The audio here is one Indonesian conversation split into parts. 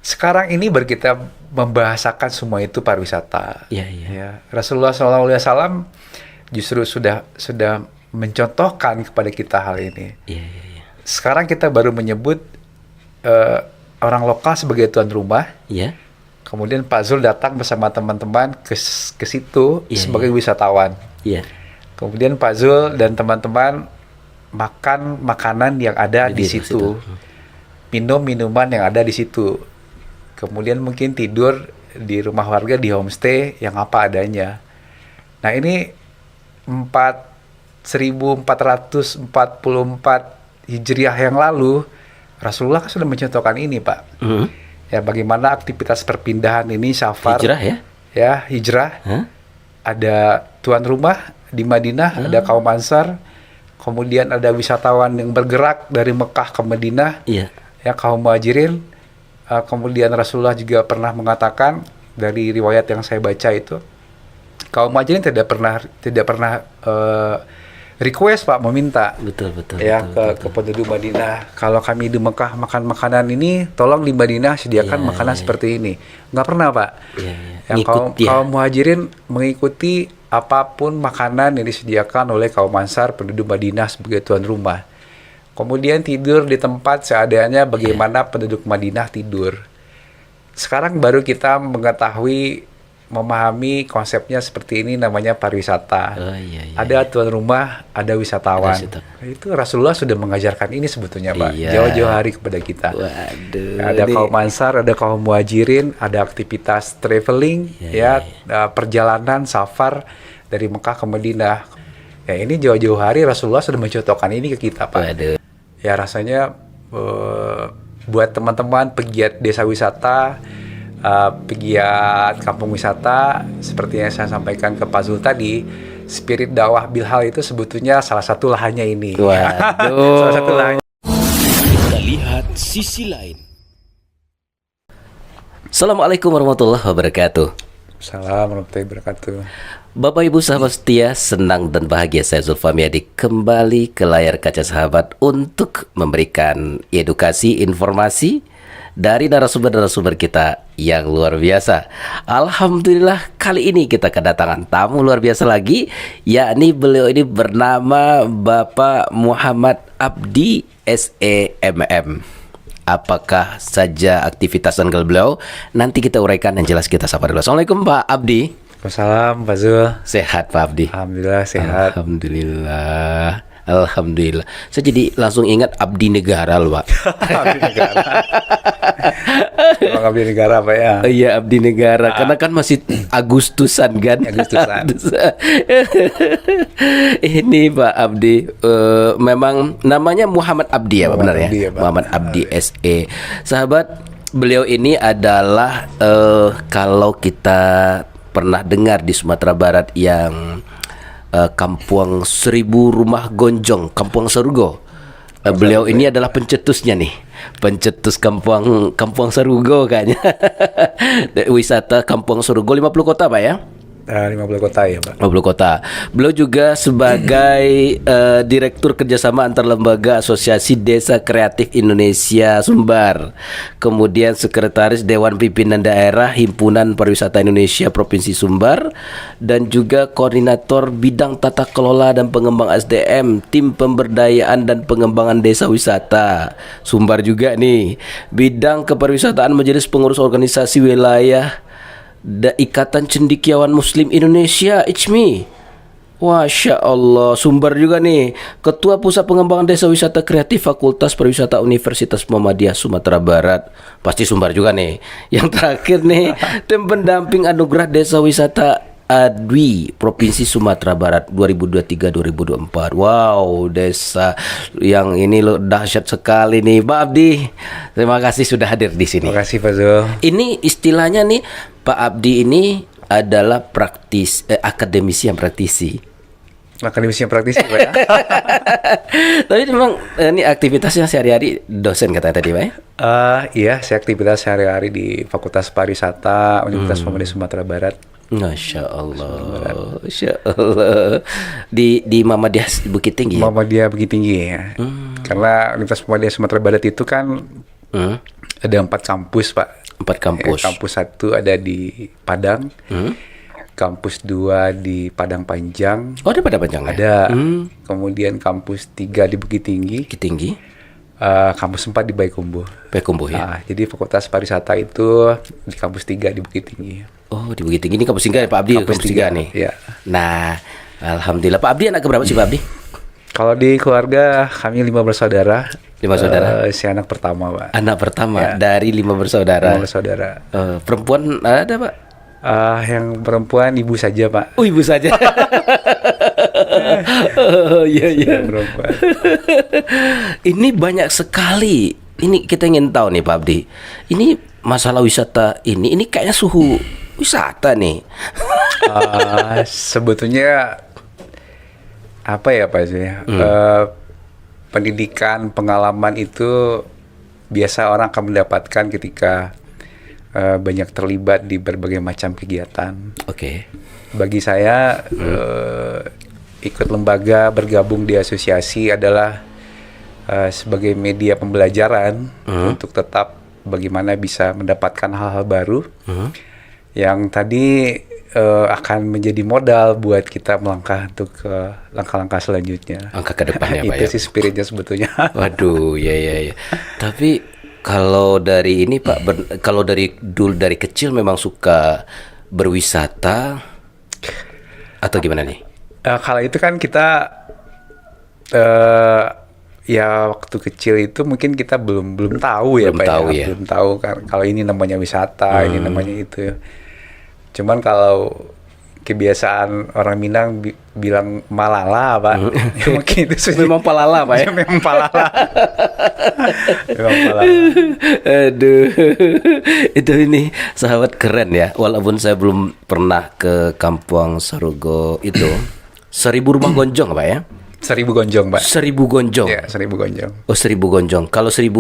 sekarang ini baru kita membahasakan semua itu pariwisata. Iya, iya. Ya, Rasulullah SAW justru sudah mencontohkan kepada kita hal ini. Iya, iya, iya. Sekarang kita baru menyebut orang lokal sebagai tuan rumah. Iya. Kemudian Pak Zul datang bersama teman-teman ke situ Iya, sebagai iya. wisatawan. Iya. Kemudian Pak Zul dan teman-teman makan makanan yang ada di situ, minum minuman yang ada di situ. Kemudian mungkin tidur di rumah warga di homestay yang apa adanya. Nah ini 1444 Hijriah yang lalu Rasulullah kan sudah mencontohkan ini, Pak. Ya, bagaimana aktivitas perpindahan ini safar, Hijrah ya? ya hijrah. Hah? Ada tuan rumah di Madinah, ada kaum Ansar, kemudian ada wisatawan yang bergerak dari Mekah ke Madinah, Iya. ya kaum Muhajirin. Kemudian Rasulullah juga pernah mengatakan dari riwayat yang saya baca itu, kaum Muhajirin tidak pernah request, Pak, meminta Betul, betul. ya betul, ke penduduk Madinah, kalau kami di Mekah makan makanan ini, tolong di Madinah sediakan Iya, makanan iya. seperti ini. Nggak pernah, Pak. Iya, iya. Yang Ngikut dia. kaum Muhajirin mengikuti apapun makanan yang disediakan oleh kaum Ansar penduduk Madinah sebagai tuan rumah. Kemudian tidur di tempat seadanya bagaimana penduduk Madinah tidur. Sekarang baru kita memahami konsepnya seperti ini, namanya pariwisata. Oh, iya, iya. Ada tuan rumah, ada wisatawan. Ada Itu Rasulullah sudah mengajarkan ini sebetulnya, Pak. Iya. Jauh-jauh hari kepada kita. Waduh. Ada ini- kaum Ansar, ada kaum Muhajirin, ada aktivitas traveling, perjalanan safar dari Mekah ke Madinah. Ya, ini jauh-jauh hari Rasulullah sudah mencontohkan ini ke kita, Pak. Waduh. Ya, rasanya buat teman-teman pegiat desa wisata, pegiat kampung wisata, seperti yang saya sampaikan ke Pak Zul tadi, spirit dakwah Bilhal itu sebetulnya salah satu lahannya ini. Waduh. Salah satu lahannya. Kita lihat sisi lain. Assalamualaikum warahmatullahi wabarakatuh. Assalamualaikum warahmatullahi wabarakatuh. Bapak Ibu sahabat setia, senang dan bahagia saya Zulfamiadi kembali ke layar kaca sahabat untuk memberikan edukasi, informasi dari narasumber-narasumber kita yang luar biasa. Alhamdulillah kali ini kita kedatangan tamu luar biasa lagi, yakni beliau ini bernama Bapak Muhammad Abdi SEMM. Apakah saja aktivitas dan beliau? Nanti kita uraikan yang jelas, kita sapa dulu. Assalamualaikum Pak Abdi. Waalaikumsalam, Pak Zul. Sehat Pak Abdi? Alhamdulillah sehat. Alhamdulillah. Alhamdulillah. Saya jadi langsung ingat abdi negara loh, Pak. Abdi negara. Emang abdi negara, Pak, ya? Iya, abdi negara. Karena kan masih Agustusan kan? Agustusan. Ini Pak Abdi, memang namanya Muhammad Abdi ya, Pak, benar ya? Abdi ya, Pak. Muhammad Abdi SE. Sahabat, beliau ini adalah kalau kita pernah dengar di Sumatera Barat yang Kampung Seribu Rumah Gonjong, Kampung Sarugo. Beliau ini adalah pencetusnya nih, pencetus Kampung Sarugo kayaknya. Wisata Kampung Sarugo 50 kota Pak ya? 50 kota ya, Pak. 50 kota. Beliau juga sebagai Direktur Kerjasama Antar Lembaga Asosiasi Desa Kreatif Indonesia Sumbar. Kemudian Sekretaris Dewan Pimpinan Daerah Himpunan Pariwisata Indonesia Provinsi Sumbar. Dan juga Koordinator Bidang Tata Kelola dan Pengembang SDM Tim Pemberdayaan dan Pengembangan Desa Wisata Sumbar juga nih. Bidang Kepariwisataan Majelis Pengurus Organisasi Wilayah Ikatan Cendekiawan Muslim Indonesia, ICMI. Masya Allah, Sumbar juga nih. Ketua Pusat Pengembangan Desa Wisata Kreatif Fakultas Pariwisata Universitas Muhammadiyah Sumatera Barat. Pasti Sumbar juga nih. Yang terakhir nih, Tim Pendamping Anugerah Desa Wisata ADWI Provinsi Sumatera Barat 2023-2024. Wow, desa yang ini lo dahsyat sekali nih, Pak Abdi. Terima kasih sudah hadir di sini. Terima kasih, Pak Zul. Ini istilahnya nih, Pak Abdi ini adalah akademisi yang praktisi. Akademisi yang praktisi, Pak, ya? Tapi memang ini aktivitasnya sehari-hari dosen katanya tadi, Pak ya? Iya, saya aktivitas sehari-hari di Fakultas Pariwisata Universitas Muhammadiyah Sumatera Barat. Masya Allah, Masya Allah. Di Muhammadiyah Bukit Tinggi ya? Muhammadiyah Bukit Tinggi ya. Karena Universitas Muhammadiyah Sumatera Barat itu kan ada 4 kampus, Pak. 4 kampus. Kampus 1 ada di Padang. Kampus 2 di Padang Panjang. Oh, ada pada panjangnya. Ada. Kemudian kampus 3 di Bukit Tinggi. Bukit Tinggi. Kampus 4 di Baikumbu. Payakumbuh ya. Nah, jadi Fakultas Pariwisata itu di kampus 3 di Bukit Tinggi. Oh, di Bukit Tinggi ini kampus 3 ya Pak Abdi, kampus 3 nih. Ya. Nah, alhamdulillah. Pak Abdi anak keberapa sih Pak Abdi? Kalau di keluarga kami 5 bersaudara. 5 saudara. Si anak pertama, Pak. Anak pertama Ya. dari 5 bersaudara. 5 bersaudara. Perempuan ada Pak? Yang perempuan ibu saja, Pak. Oh, ibu saja. Iya, iya. Yang perempuan. Ini banyak sekali. Ini kita ingin tahu nih Pak Abdi. Ini masalah wisata ini kayaknya suhu wisata nih. Sebetulnya apa ya Pak sih? Pendidikan, pengalaman itu biasa orang akan mendapatkan ketika banyak terlibat di berbagai macam kegiatan. Oke. Bagi saya ikut lembaga, bergabung di asosiasi adalah sebagai media pembelajaran untuk tetap bagaimana bisa mendapatkan hal-hal baru yang tadi akan menjadi modal buat kita melangkah untuk ke langkah-langkah selanjutnya. Langkah ke depannya Pak Itu ya. sih spiritnya sebetulnya. Waduh, ya. Tapi kalau dari ini Pak, kalau dari kecil memang suka berwisata atau gimana nih? Kalau itu kan kita ya waktu kecil itu mungkin kita belum tahu ya Belum Pak tahu ya. Belum tahu kan kalau ini namanya wisata, ini namanya itu. Cuman kalau kebiasaan orang Minang bilang malala Pak. Ya mungkin itu sih. Memang palala Pak ya. Memang palala. Memang palala. Aduh, itu ini sahabat keren ya. Walaupun saya belum pernah ke Kampung Sarugo itu. 1000 rumah gonjong Pak ya. 1000 gonjong Pak. 1000 gonjong. Ya, 1000 gonjong. Oh, 1000 gonjong. Kalau 1000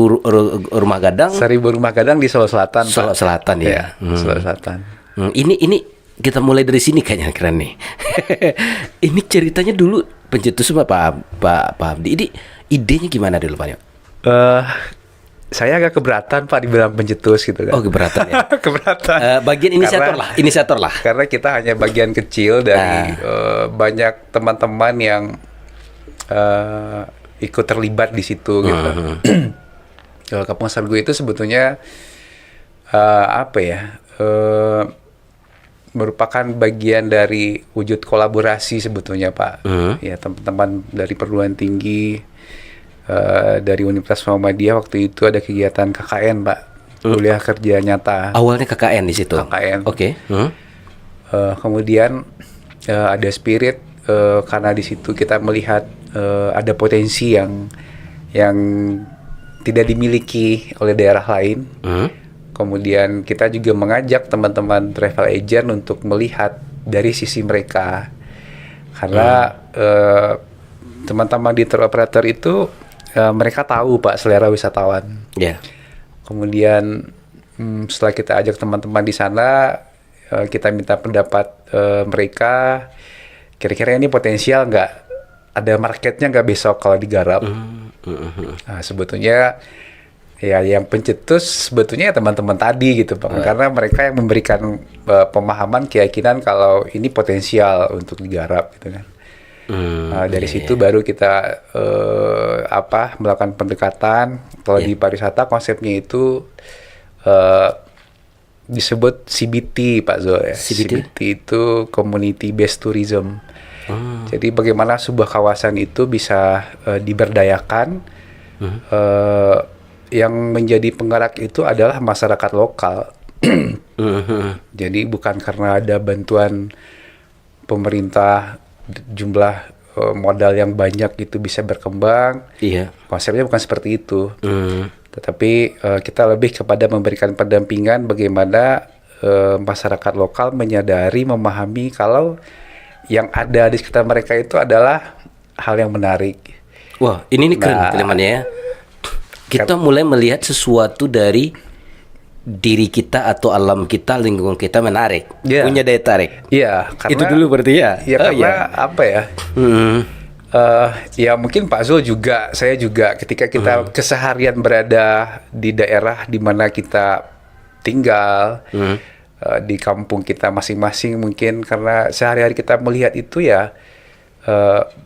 rumah gadang, 1000 rumah gadang di Solo Selatan, Pak. Solo Selatan ya. Solo Selatan. Ini kita mulai dari sini kayaknya keren nih. Ini ceritanya dulu pencetus Pak Abdi. Ini idenya gimana dulu Pak? Saya agak keberatan Pak dibilang pencetus gitu kan. Oh, keberatan ya. Keberatan. Bagian inisiator lah. Karena kita hanya bagian kecil dari banyak teman-teman yang ikut terlibat di situ gitu. Kampung Sarugo itu sebetulnya apa ya? Merupakan bagian dari wujud kolaborasi sebetulnya Pak. Ya, teman-teman dari perguruan tinggi dari Universitas Muhammadiyah waktu itu ada kegiatan KKN Pak, kuliah kerja nyata. Awalnya KKN di situ. KKN. Oke. Kemudian ada spirit karena di situ kita melihat ada potensi yang tidak dimiliki oleh daerah lain. Kemudian kita juga mengajak teman-teman travel agent untuk melihat dari sisi mereka, karena teman-teman di tour operator itu mereka tahu Pak selera wisatawan. Ya. Kemudian setelah kita ajak teman-teman di sana, kita minta pendapat mereka, kira-kira ini potensial nggak? Ada marketnya nggak besok kalau digarap? Nah, sebetulnya ya yang pencetus sebetulnya teman-teman tadi gitu Pak, karena mereka yang memberikan pemahaman keyakinan kalau ini potensial untuk digarap gitu kan. Dari situ baru kita melakukan pendekatan. Kalau di pariwisata konsepnya itu disebut CBT Pak Zul ya. CBT itu Community Based Tourism. Jadi bagaimana sebuah kawasan itu bisa diberdayakan. Yang menjadi penggerak itu adalah masyarakat lokal. Jadi bukan karena ada bantuan pemerintah, jumlah modal yang banyak itu bisa berkembang. Iya. Konsepnya bukan seperti itu. Tetapi kita lebih kepada memberikan pendampingan bagaimana masyarakat lokal menyadari, memahami kalau yang ada di sekitar mereka itu adalah hal yang menarik. Wah, ini keren kalimatnya ya. Kita mulai melihat sesuatu dari diri kita atau alam kita, lingkungan kita menarik, punya daya tarik. Iya, karena itu dulu berarti ya. Iya, karena apa ya? Ya mungkin Pak Zul juga, saya juga ketika kita keseharian berada di daerah di mana kita tinggal di kampung kita masing-masing, mungkin karena sehari-hari kita melihat itu ya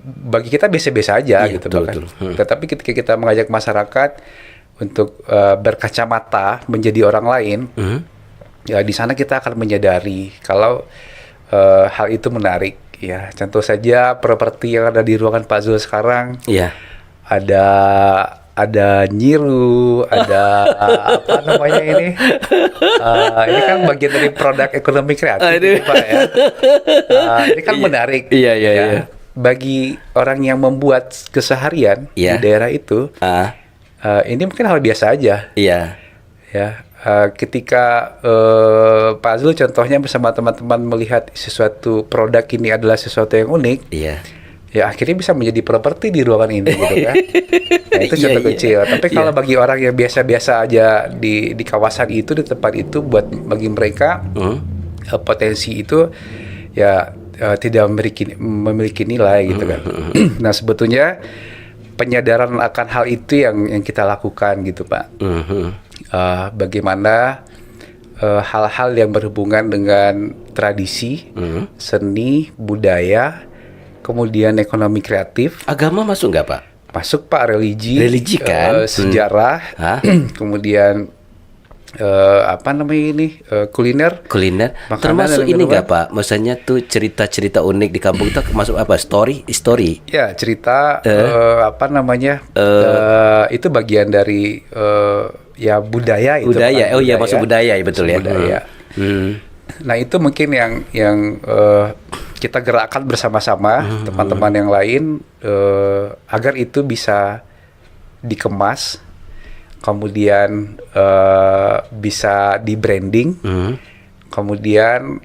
bagi kita biasa-biasa aja gitu betul, bahkan. betul. Tetapi ketika kita mengajak masyarakat untuk berkacamata menjadi orang lain, ya di sana kita akan menyadari kalau hal itu menarik. Ya, contoh saja properti yang ada di ruangan Pak Zul sekarang. Iya. Ada nyiru, ada apa namanya ini? Ini kan bagian dari produk ekonomi kreatif, ini, Pak ya. Ini kan menarik. Iya. Ya. Bagi orang yang membuat keseharian di daerah itu, ini mungkin hal biasa aja. Iya. Ya, ketika Pak Zul contohnya bersama teman-teman melihat sesuatu produk ini adalah sesuatu yang unik. Iya. Ya akhirnya bisa menjadi properti di ruangan ini gitu kan. Nah, itu contoh kecil. Tapi kalau bagi orang yang biasa-biasa aja di kawasan itu, di tempat itu, bagi mereka potensi itu ya tidak memiliki nilai gitu kan. Nah sebetulnya penyadaran akan hal itu yang kita lakukan gitu Pak. Bagaimana hal-hal yang berhubungan dengan tradisi, seni, budaya, kemudian ekonomi kreatif. Agama masuk nggak Pak? Masuk Pak, religi kan, sejarah, kemudian apa namanya ini, kuliner, makanan, termasuk dan ini minuman. nggak Pak? Maksudnya tuh cerita-cerita unik di kampung kita masuk apa? Story. Ya cerita apa namanya, itu bagian dari ya budaya itu. Budaya, Pak, budaya. masuk budaya ya betul ya. Budaya. Nah itu mungkin yang kita gerakkan bersama-sama teman-teman yang lain agar itu bisa dikemas, kemudian bisa di branding, kemudian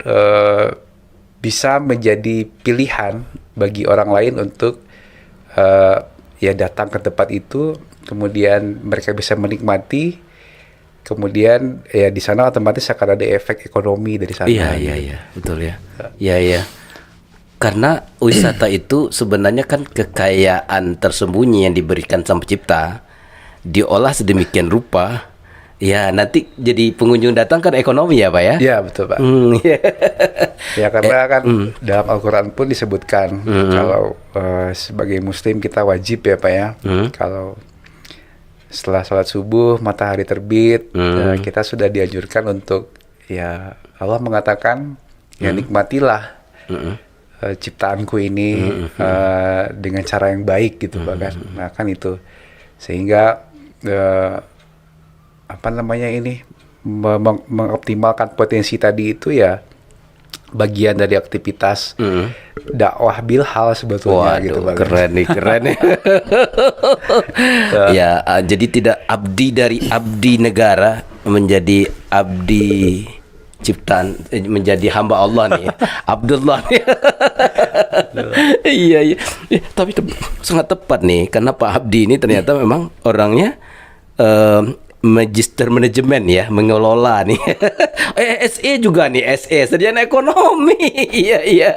bisa menjadi pilihan bagi orang lain untuk ya datang ke tempat itu, kemudian mereka bisa menikmati. Kemudian ya di sana otomatis akan ada efek ekonomi dari sana. Iya, betul ya. Iya. Karena wisata itu sebenarnya kan kekayaan tersembunyi yang diberikan Sang Pencipta, diolah sedemikian rupa, ya nanti jadi pengunjung datang kan ekonomi ya Pak ya? Iya betul Pak. Ya karena kan dalam Al-Quran pun disebutkan kalau sebagai Muslim kita wajib ya Pak ya, kalau setelah sholat subuh matahari terbit, kita sudah dianjurkan untuk ya Allah mengatakan ya nikmatilah ciptaanku ini dengan cara yang baik gitu bahkan. Nah kan itu sehingga apa namanya ini mengoptimalkan potensi tadi itu ya bagian dari aktivitas dakwah bilhal sebetulnya. Waduh, gitu Pak. keren nih. Ya, jadi tidak abdi dari abdi negara menjadi abdi ciptaan, menjadi hamba Allah nih. Abdullah nih. Iya. Tapi sangat tepat nih karena Pak Abdi ini ternyata memang orangnya magister manajemen ya, mengelola nih. SE juga nih, SE sarjana ekonomi. Iya. Ya.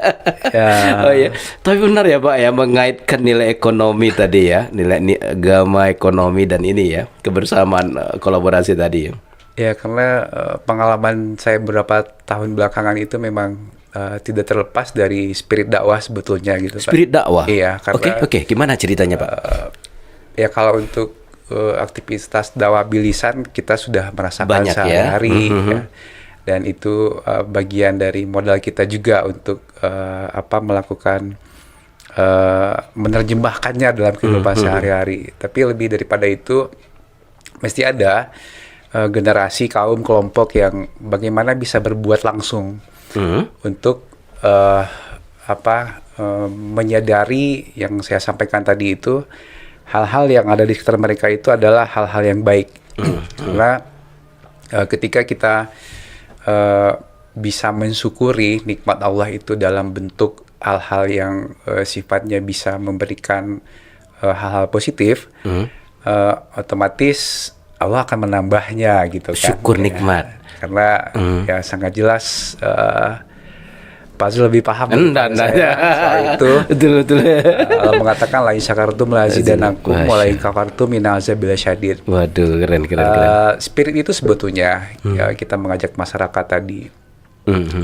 Oh iya. Tapi benar ya Pak ya, mengaitkan nilai ekonomi tadi ya, nilai agama, ekonomi dan ini ya, kebersamaan kolaborasi tadi ya. Ya karena pengalaman saya beberapa tahun belakangan itu memang tidak terlepas dari spirit dakwah sebetulnya gitu Pak. Spirit dakwah? Iya karena Oke. Gimana ceritanya Pak? Ya kalau untuk aktivitas dakwah bilisan kita sudah merasakan Banyak, sehari-hari ya. ya. Dan itu bagian dari modal kita juga untuk melakukan menerjemahkannya dalam kehidupan sehari-hari. Tapi lebih daripada itu mesti ada generasi kaum kelompok yang bagaimana bisa berbuat langsung untuk menyadari yang saya sampaikan tadi itu, hal-hal yang ada di sekitar mereka itu adalah hal-hal yang baik. Karena ketika kita bisa mensyukuri nikmat Allah itu dalam bentuk hal-hal yang sifatnya bisa memberikan hal-hal positif, otomatis Allah akan menambahnya gitu kan. Syukur nikmat. Karena ya sangat jelas Pak Zul lebih paham Enggak, saya soal itu. Betul. Allah mengatakan lain syakartum lazidanakum walain kafartum minazabila syadid. Waduh, keren. Spirit itu sebetulnya ya, kita mengajak masyarakat tadi.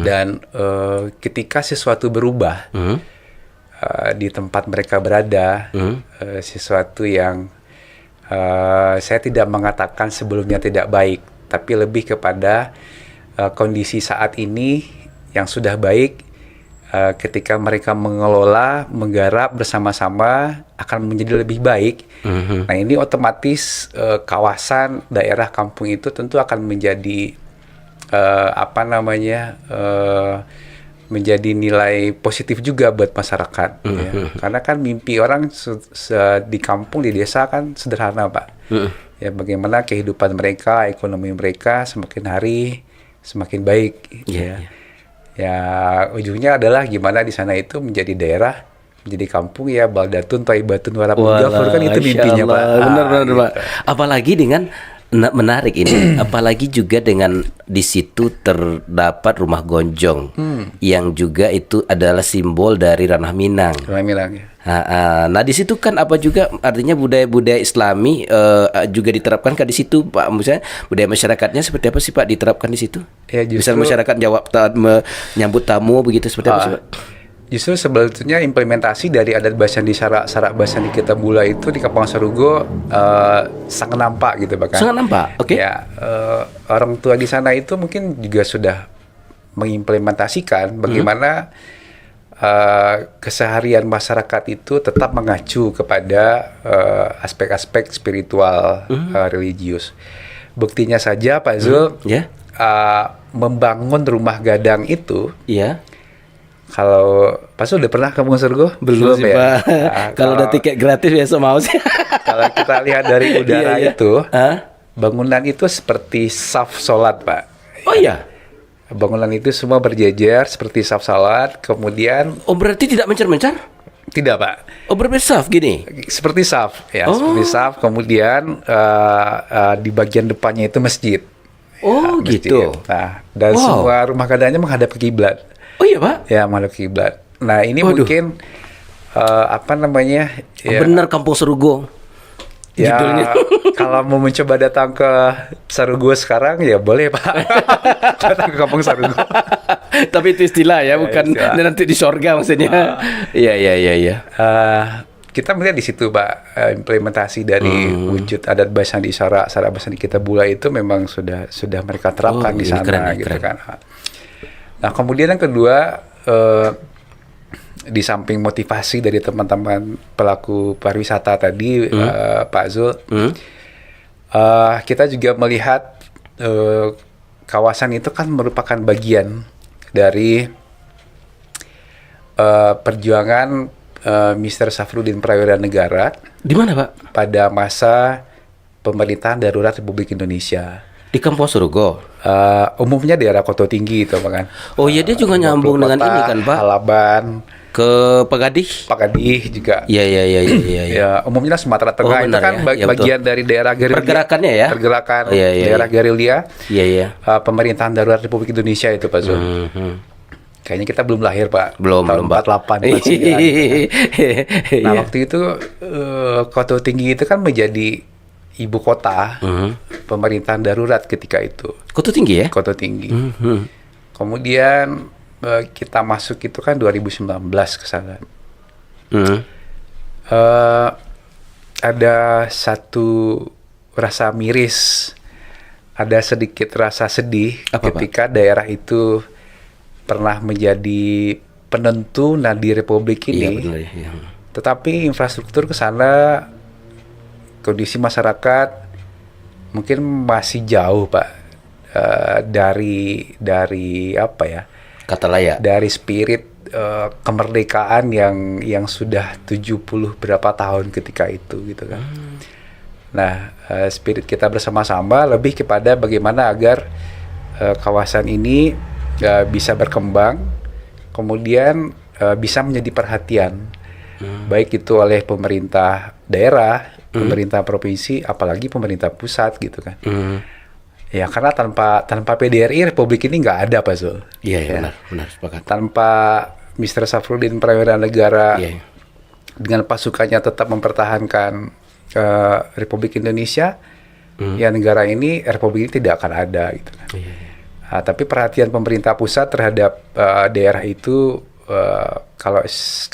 Dan ketika sesuatu berubah di tempat mereka berada, sesuatu yang saya tidak mengatakan sebelumnya tidak baik, tapi lebih kepada kondisi saat ini yang sudah baik, ketika mereka mengelola, menggarap bersama-sama akan menjadi lebih baik. Nah ini otomatis kawasan, daerah, kampung itu tentu akan menjadi menjadi nilai positif juga buat masyarakat. Ya. Karena kan mimpi orang di kampung, di desa kan sederhana, Pak. Ya, bagaimana kehidupan mereka, ekonomi mereka semakin hari semakin baik. Ya, ujungnya adalah gimana di sana itu menjadi daerah, menjadi kampung ya, baldatun thayyibatun wa rabbul ghafur, kan itu mimpinya, Pak. Benar, gitu. Pak. Apalagi dengan menarik ini, apalagi juga dengan di situ terdapat rumah gonjong yang juga itu adalah simbol dari Ranah Minang. Ranah Minang ya. Nah di situ kan apa juga artinya budaya-budaya Islami juga diterapkan kan di situ, Pak. Misalnya budaya masyarakatnya seperti apa sih, Pak, diterapkan di situ? Ya, Misal masyarakat menyambut tamu begitu seperti apa sih, Pak? Justru sebetulnya implementasi dari adat Basan di Sarak Basan di Kitabula itu di Kampung Sarugo sangat nampak gitu, bahkan. Sangat nampak, oke. Ya, orang tua di sana itu mungkin juga sudah mengimplementasikan bagaimana keseharian masyarakat itu tetap mengacu kepada aspek-aspek spiritual, religius. Buktinya saja Pak Zul, membangun rumah gadang itu. Kalau Pak Zul udah pernah ke Kampung Sarugo? Belum sih, ya? Pak. Kalau ada tiket gratis biasa mau sih. Kalau kita lihat dari udara itu, bangunan itu seperti saf sholat, Pak. Oh iya. Bangunan itu semua berjejer seperti saf salat, kemudian berarti tidak mencar-mencar? Tidak, Pak. Berarti saf gini? Seperti saf, ya, seperti saf, kemudian di bagian depannya itu masjid. Masjid. Gitu. Nah, dan semua rumah gadangnya menghadap ke kiblat. Oh iya, Pak? Ya, menghadap ke kiblat. Nah, ini mungkin benar Kampung Sarugo. Ya, kalau mau mencoba datang ke Sarugo sekarang ya boleh, Pak. Datang ke Kampung Sarugo. Tapi itu istilah ya, bukan istilah. Nanti di sorga maksudnya. Iya. Kita melihat di situ, Pak, implementasi dari wujud adat Basan di Sarak Basan di Kitabula itu memang sudah mereka terapkan di sana, keren, gitu kan. Nah, kemudian yang kedua, di samping motivasi dari teman-teman pelaku pariwisata tadi, Pak Zul, kita juga melihat kawasan itu kan merupakan bagian dari perjuangan Mr. Safruddin Prawira Negara. Di mana, Pak? Pada masa pemerintahan darurat Republik Indonesia. Di Kampung Sarugo? Umumnya daerah Koto Tinggi itu, Pak, kan. Oh iya, dia juga nyambung dengan ini kan, Pak? Halaban. Ke Pagadih juga. Iya. Ya, umumnya Sumatera Tengah itu kan bagian dari daerah gerilya. Pergerakannya ya. Pergerakan daerah gerilya. Iya. Pemerintahan darurat Republik Indonesia itu, Pak Zul. Kayaknya kita belum lahir, Pak. Belum, tahun 48, 49. Nah, waktu itu Koto Tinggi itu kan menjadi ibu kota pemerintahan darurat ketika itu. Koto Tinggi ya? Koto Tinggi. Kemudian kita masuk itu kan 2019 ke sana. Ada satu rasa miris, ada sedikit rasa sedih ketika daerah itu pernah menjadi penentu nadi Republik ini. Iya, benar, ya. Tetapi infrastruktur ke sana, kondisi masyarakat mungkin masih jauh, Pak, dari apa ya? Kata layak. Dari spirit kemerdekaan yang sudah 70 berapa tahun ketika itu, gitu kan. Nah, spirit kita bersama-sama lebih kepada bagaimana agar kawasan ini bisa berkembang, kemudian bisa menjadi perhatian, baik itu oleh pemerintah daerah, pemerintah provinsi, apalagi pemerintah pusat, gitu kan. Ya karena tanpa PDRI Republik ini nggak ada Pak Zul. Iya, Ya. benar sepakat. Tanpa Mr. Safruddin Prawira Negara Iya. dengan pasukannya tetap mempertahankan Republik Indonesia, ya negara ini Republik ini tidak akan ada gitu kan. Iya. Tapi perhatian pemerintah pusat terhadap daerah itu kalau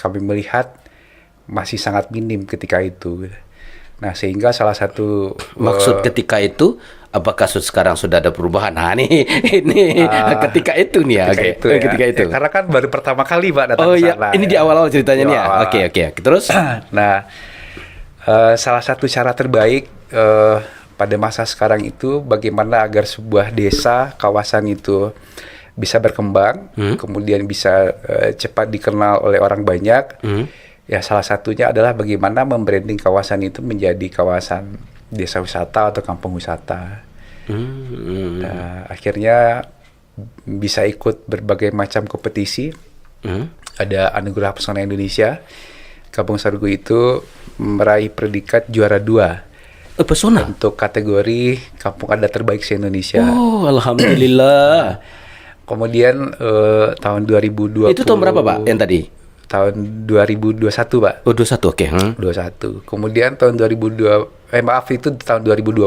kami melihat masih sangat minim ketika itu. Nah sehingga salah satu Maksud ketika itu apakah sekarang sudah ada perubahan? Nah ini ketika itu nih ya. Ketika itu. Karena kan baru pertama kali Pak datang Oh ke iya, sana. ini di awal-awal ceritanya nih ya. Oke. Terus? Nah, salah satu cara terbaik pada masa sekarang itu bagaimana agar sebuah desa, kawasan itu bisa berkembang, kemudian bisa cepat dikenal oleh orang banyak. Ya salah satunya adalah bagaimana membranding kawasan itu menjadi kawasan desa wisata atau kampung wisata. Nah, akhirnya bisa ikut berbagai macam kompetisi. Ada Anugerah Pesona Indonesia. Kampung Sarugo itu meraih predikat juara 2 Pesona untuk kategori kampung adat terbaik se-Indonesia. Oh, alhamdulillah. Kemudian tahun 2020. Itu tahun berapa, Pak? Yang tadi? Tahun 2021, Pak. Oh, 21. Oke. 21. Kemudian tahun 2020 itu tahun 2020.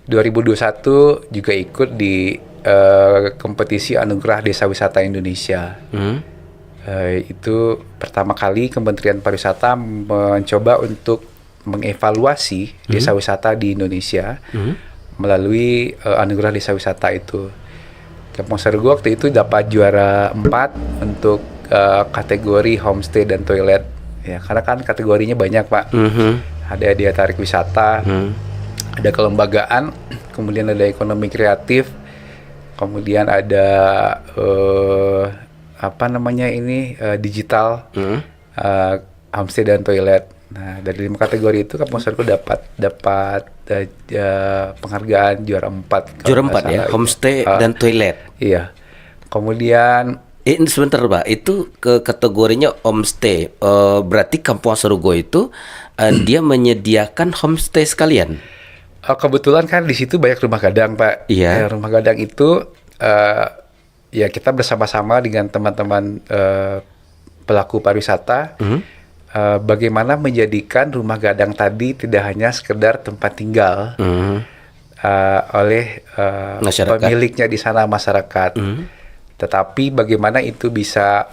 2021 juga ikut di kompetisi Anugerah Desa Wisata Indonesia. Itu pertama kali Kementerian Pariwisata mencoba untuk mengevaluasi desa wisata di Indonesia melalui Anugerah Desa Wisata itu. Kampung Sarugo waktu itu dapat juara 4 untuk kategori homestay dan toilet. Ya, karena kan kategorinya banyak, Pak. Ada daya tarik wisata, ada kelembagaan, kemudian ada ekonomi kreatif, kemudian ada digital, homestay dan toilet. Nah, dari 5 kategori itu Kampung Sarugo dapat penghargaan juara 4. Juara 4 ya, homestay dan toilet. Iya. Kemudian sebentar Pak, itu ke kategorinya homestay. Berarti Kampung Sarugo itu dia menyediakan homestay sekalian. Kebetulan kan di situ banyak rumah gadang, Pak. Iya. Rumah gadang itu ya kita bersama-sama dengan teman-teman pelaku pariwisata bagaimana menjadikan rumah gadang tadi tidak hanya sekedar tempat tinggal oleh pemiliknya di sana, masyarakat, tetapi bagaimana itu bisa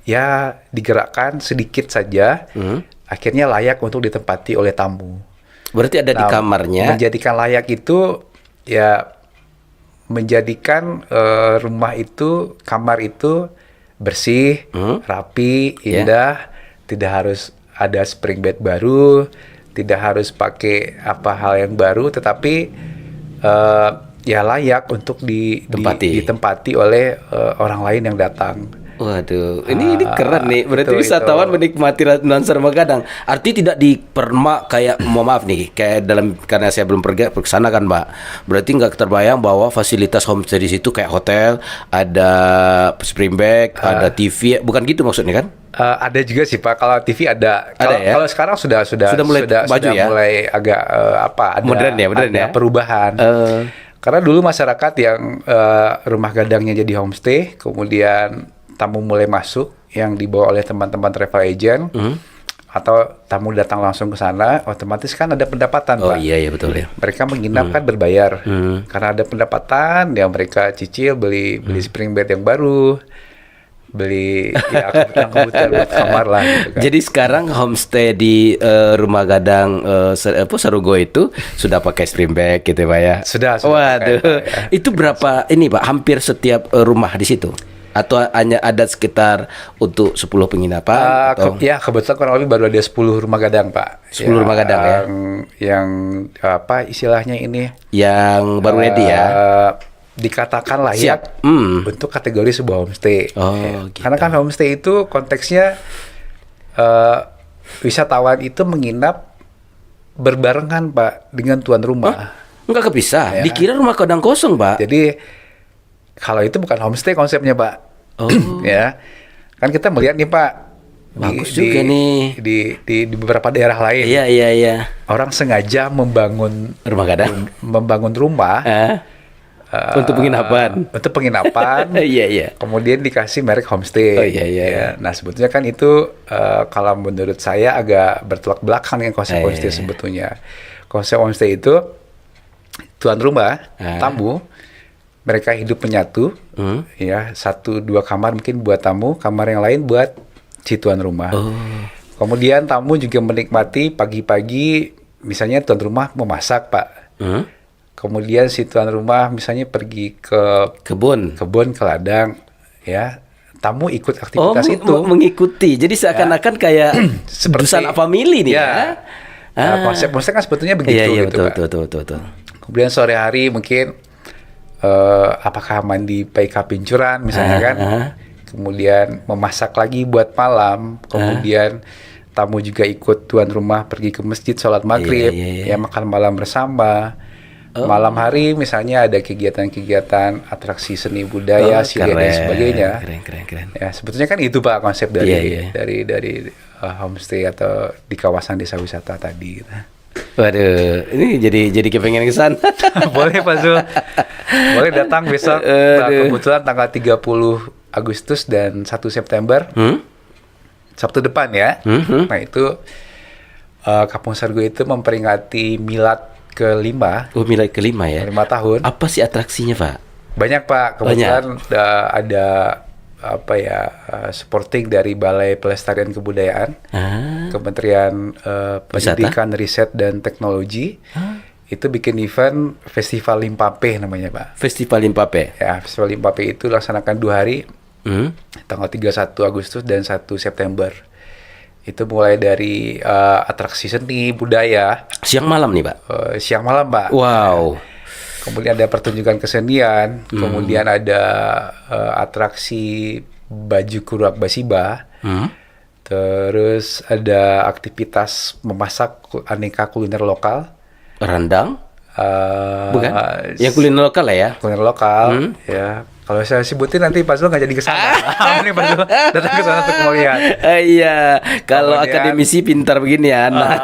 ya digerakkan sedikit saja, akhirnya layak untuk ditempati oleh tamu. Berarti ada di kamarnya. Menjadikan layak itu ya menjadikan rumah itu, kamar itu bersih, rapi, indah, tidak harus ada spring bed baru, tidak harus pakai hal yang baru, tetapi ya layak untuk ditempati oleh orang lain yang datang. Waduh, ini keren nih. Berarti wisatawan menikmati nuansa rumah gadang. Arti tidak dipermak kayak, mohon maaf nih, kayak karena saya belum pergi ke sana kan, Mbak. Berarti nggak terbayang bahwa fasilitas homestay di situ kayak hotel, ada spring bed, ada TV, bukan gitu maksudnya kan? Ada juga sih Pak. Kalau TV ada. Ya? Kalau sekarang sudah mulai maju ya? Mulai agak ada modern ya? Perubahan. Karena dulu masyarakat yang rumah gadangnya jadi homestay, kemudian tamu mulai masuk yang dibawa oleh teman-teman travel agent, atau tamu datang langsung ke sana, otomatis kan ada pendapatan, Pak. Oh iya betul ya. Mereka menginap kan berbayar, karena ada pendapatan yang mereka cicil, beli spring bed yang baru, beli ya kebutuhan buat kamar lah gitu kan. Jadi sekarang homestay di rumah gadang Sarugo itu sudah pakai spring bed gitu Pak ya. Sudah Waduh. pakai, ya. Itu berapa ini Pak? Hampir setiap rumah di situ? Atau hanya ada sekitar untuk 10 penginapan? Ya kebetulan kurang lebih baru ada 10 rumah gadang, Pak. 10 rumah gadang ya. Yang apa istilahnya ini? Yang baru ready ya. Dikatakan layak untuk kategori sebuah homestay. Gitu. Karena kan homestay itu konteksnya wisatawan itu menginap berbarengan, Pak, dengan tuan rumah. Enggak kepisah. Ya. Dikira rumah gadang kosong, Pak. Jadi kalau itu bukan homestay konsepnya, Pak. Ya. Kan kita melihat nih, Pak, Bagus juga nih. Di beberapa daerah lain. Iya. Orang sengaja membangun Rumah gadang. membangun rumah Untuk penginapan. Untuk penginapan. Iya. Kemudian dikasih merek homestay. Oh, iya. Ya, nah sebetulnya kan itu kalau menurut saya agak bertolak belakang dengan konsep homestay sebetulnya. Konsep homestay itu tuan rumah, tamu, mereka hidup menyatu, ya 1-2 kamar mungkin buat tamu, kamar yang lain buat si tuan rumah. Kemudian tamu juga menikmati pagi-pagi, misalnya tuan rumah memasak, Pak. Kemudian si tuan rumah misalnya pergi ke Kebun, ke ladang, ya. Tamu ikut aktivitas itu. Mengikuti. Jadi seakan-akan kayak Seperti- Dusan family nih ya. Nah, konsep kan sebetulnya begitu Iya, gitu, Pak. betul. Kemudian sore hari mungkin apakah mandi pakai kapincuran misalnya kan. Kemudian memasak lagi buat malam. Kemudian tamu juga ikut tuan rumah pergi ke masjid sholat maghrib, Iya. ya makan malam bersama. Malam hari misalnya ada kegiatan-kegiatan atraksi seni budaya, silat dan sebagainya. Keren. Ya sebetulnya kan itu Pak konsep dari Iya. dari homestay atau di kawasan desa wisata tadi. Gitu. Waduh, ini jadi kepengen ke sana. Boleh Pak Zul. Boleh datang besok. Nah, kebetulan tanggal 30 Agustus dan 1 September. Sabtu depan ya. Nah itu Kampung Sergo itu memperingati milad ke-5. Oh, milad ke-5 ya. 5 tahun. Apa sih atraksinya, Pak? Banyak Pak. Kebetulan ada apa ya supporting dari Balai Pelestarian Kebudayaan, Kementerian Pendidikan, Riset dan Teknologi. Itu bikin event Festival Limpape namanya Pak. Festival Limpape. Ya, Festival Limpape itu dilaksanakan 2 hari, tanggal 31 Agustus dan 1 September. Itu mulai dari atraksi seni budaya. Siang malam nih, Pak? Siang malam Pak. Wow. Kemudian ada pertunjukan kesenian, kemudian ada atraksi baju kurap basiba, terus ada aktivitas memasak aneka kuliner lokal. Rendang? Bukan? Yang Yang kuliner lokal lah ya? kuliner lokal, ya. Kalau saya sebutin nanti Pak Zul nggak jadi kesana. Ini Pak Zul datang ke sana untuk melihat. Iya, kalau Kemudian, akademisi pintar begini ya, anak.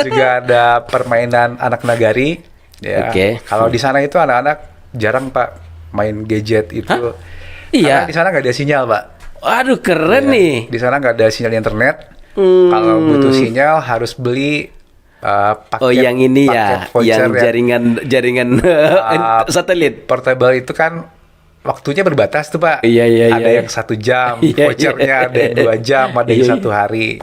Juga ada permainan anak nagari. Ya. Oke. Kalau di sana itu anak-anak jarang Pak main gadget itu. Iya. Karena di sana nggak ada sinyal Pak. Waduh, keren nih. Di sana nggak ada sinyal internet. Kalau butuh sinyal harus beli paket. Oh, yang ini ya, paket voucher yang jaringan satelit. portable itu kan waktunya berbatas tuh Pak. Iya. Ada yang 1 jam, Iya. vouchernya ada yang 2 jam, ada yang 1 hari.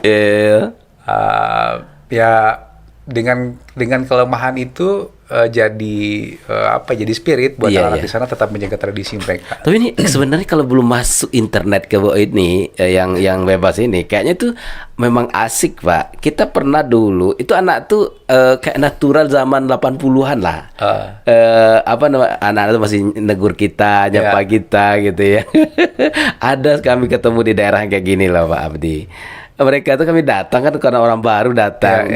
Ya dengan kelemahan itu jadi spirit buat anak-anak di sana tetap menjaga tradisi mereka. Tapi ini sebenarnya kalau belum masuk internet ke bawah ini yang bebas ini kayaknya tuh memang asik Pak. Kita pernah dulu itu anak tuh kayak natural zaman 80-an lah. Anak-anak tuh masih negur kita, nyapa kita gitu ya. Ada kami ketemu di daerah kayak gini loh Pak Abdi. Mereka tuh kami datang kan karena orang baru datang.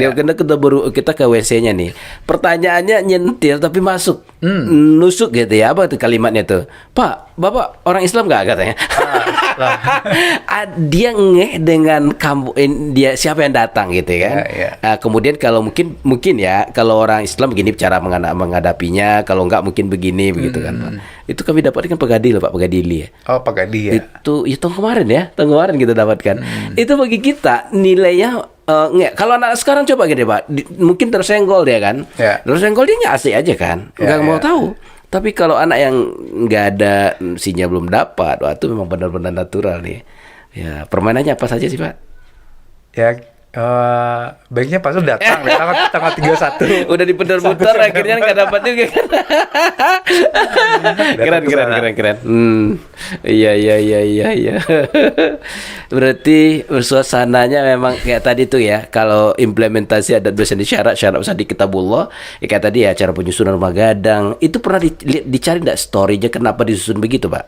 Kita ke WC-nya nih. Pertanyaannya nyentil tapi masuk. Nusuk gitu ya. Apa tuh kalimatnya tuh? Pak, Bapak orang Islam nggak katanya? Dia ngeh dengan dia siapa yang datang gitu kan. Kemudian kalau mungkin ya kalau orang Islam begini cara menghadapinya, kalau nggak mungkin begini begitu kan Pak. Itu kami dapatkan Pegadil Pak, Pegadili ya. Oh, Pegadil ya. Itu tahun kemarin kita dapatkan. Itu bagi kita nilainya kalau anak sekarang coba gini Pak, mungkin tersenggol dia kan. Tersenggol dia nggak asik aja kan, nggak mau tahu. Tapi kalau anak yang nggak ada sinyal belum dapat, wah itu memang benar-benar natural nih. Ya permainannya apa saja sih Pak? Ya baiknya Pak Zul datang tanggal 31. Udah diputar-putar akhirnya nggak dapat juga kan. Keren. Iya. Berarti suasananya memang kayak tadi tuh ya. Kalau implementasi adat biasanya syarat usah di kitabullah. Ya kayak tadi ya cara penyusunan rumah gadang. Itu pernah dicari nggak story-nya kenapa disusun begitu Pak?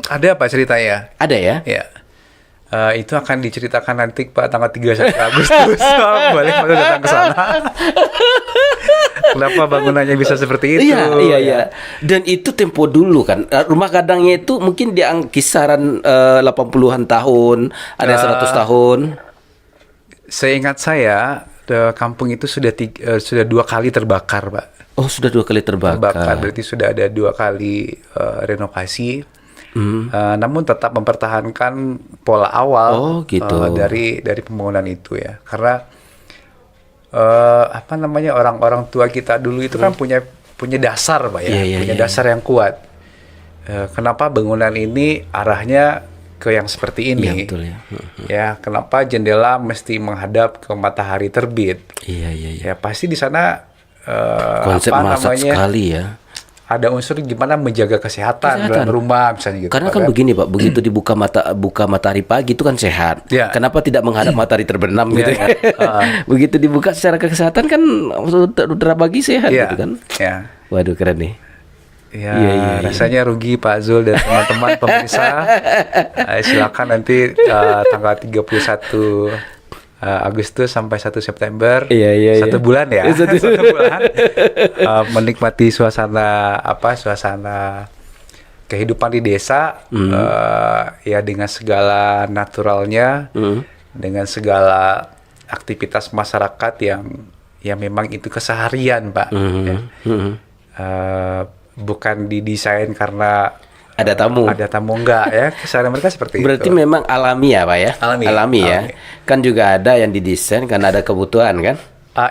Ada apa ceritanya? Ada ya? Ya. Itu akan diceritakan nanti Pak tanggal 31 Agustus. Boleh Pak datang ke sana. Kenapa bangunannya bisa seperti itu? Iya, iya, iya. Dan itu tempo dulu kan. Rumah gadangnya itu mungkin di kisaran 80-an tahun, ada 100 tahun. Seingat saya, kampung itu sudah 2 kali terbakar, Pak. Oh, sudah 2 kali terbakar. Berarti sudah ada 2 kali renovasi. Namun tetap mempertahankan pola awal dari pembangunan itu ya. Karena orang-orang tua kita dulu itu kan punya dasar, Pak ya, punya dasar yang kuat. Kenapa bangunan ini arahnya ke yang seperti ini? Iya, betul ya. Ya, kenapa jendela mesti menghadap ke matahari terbit? Iya. Ya, pasti di sana Konsep masak sekali ya. Ada unsur gimana menjaga kesehatan dalam rumah misalnya gitu. Karena kan begini Pak, begitu dibuka matahari pagi itu kan sehat. Ya. Kenapa tidak menghadap matahari terbenam gitu Ya. Begitu dibuka secara kesehatan kan udara pagi sehat gitu kan. Ya. Waduh, keren nih. Ya, rasanya rugi Pak Zul dan teman-teman pemirsa. Silakan nanti tanggal 31 Agustus sampai 1 September. Iya. 1 bulan ya. 1 bulan. Menikmati suasana kehidupan di desa, ya dengan segala naturalnya, dengan segala aktivitas masyarakat yang memang itu keseharian, Pak. Ya. Bukan didesain karena ada tamu enggak ya, keseharian mereka seperti berarti itu. memang alami ya Pak ya. Alami ya. Kan juga ada yang didesain karena ada kebutuhan kan.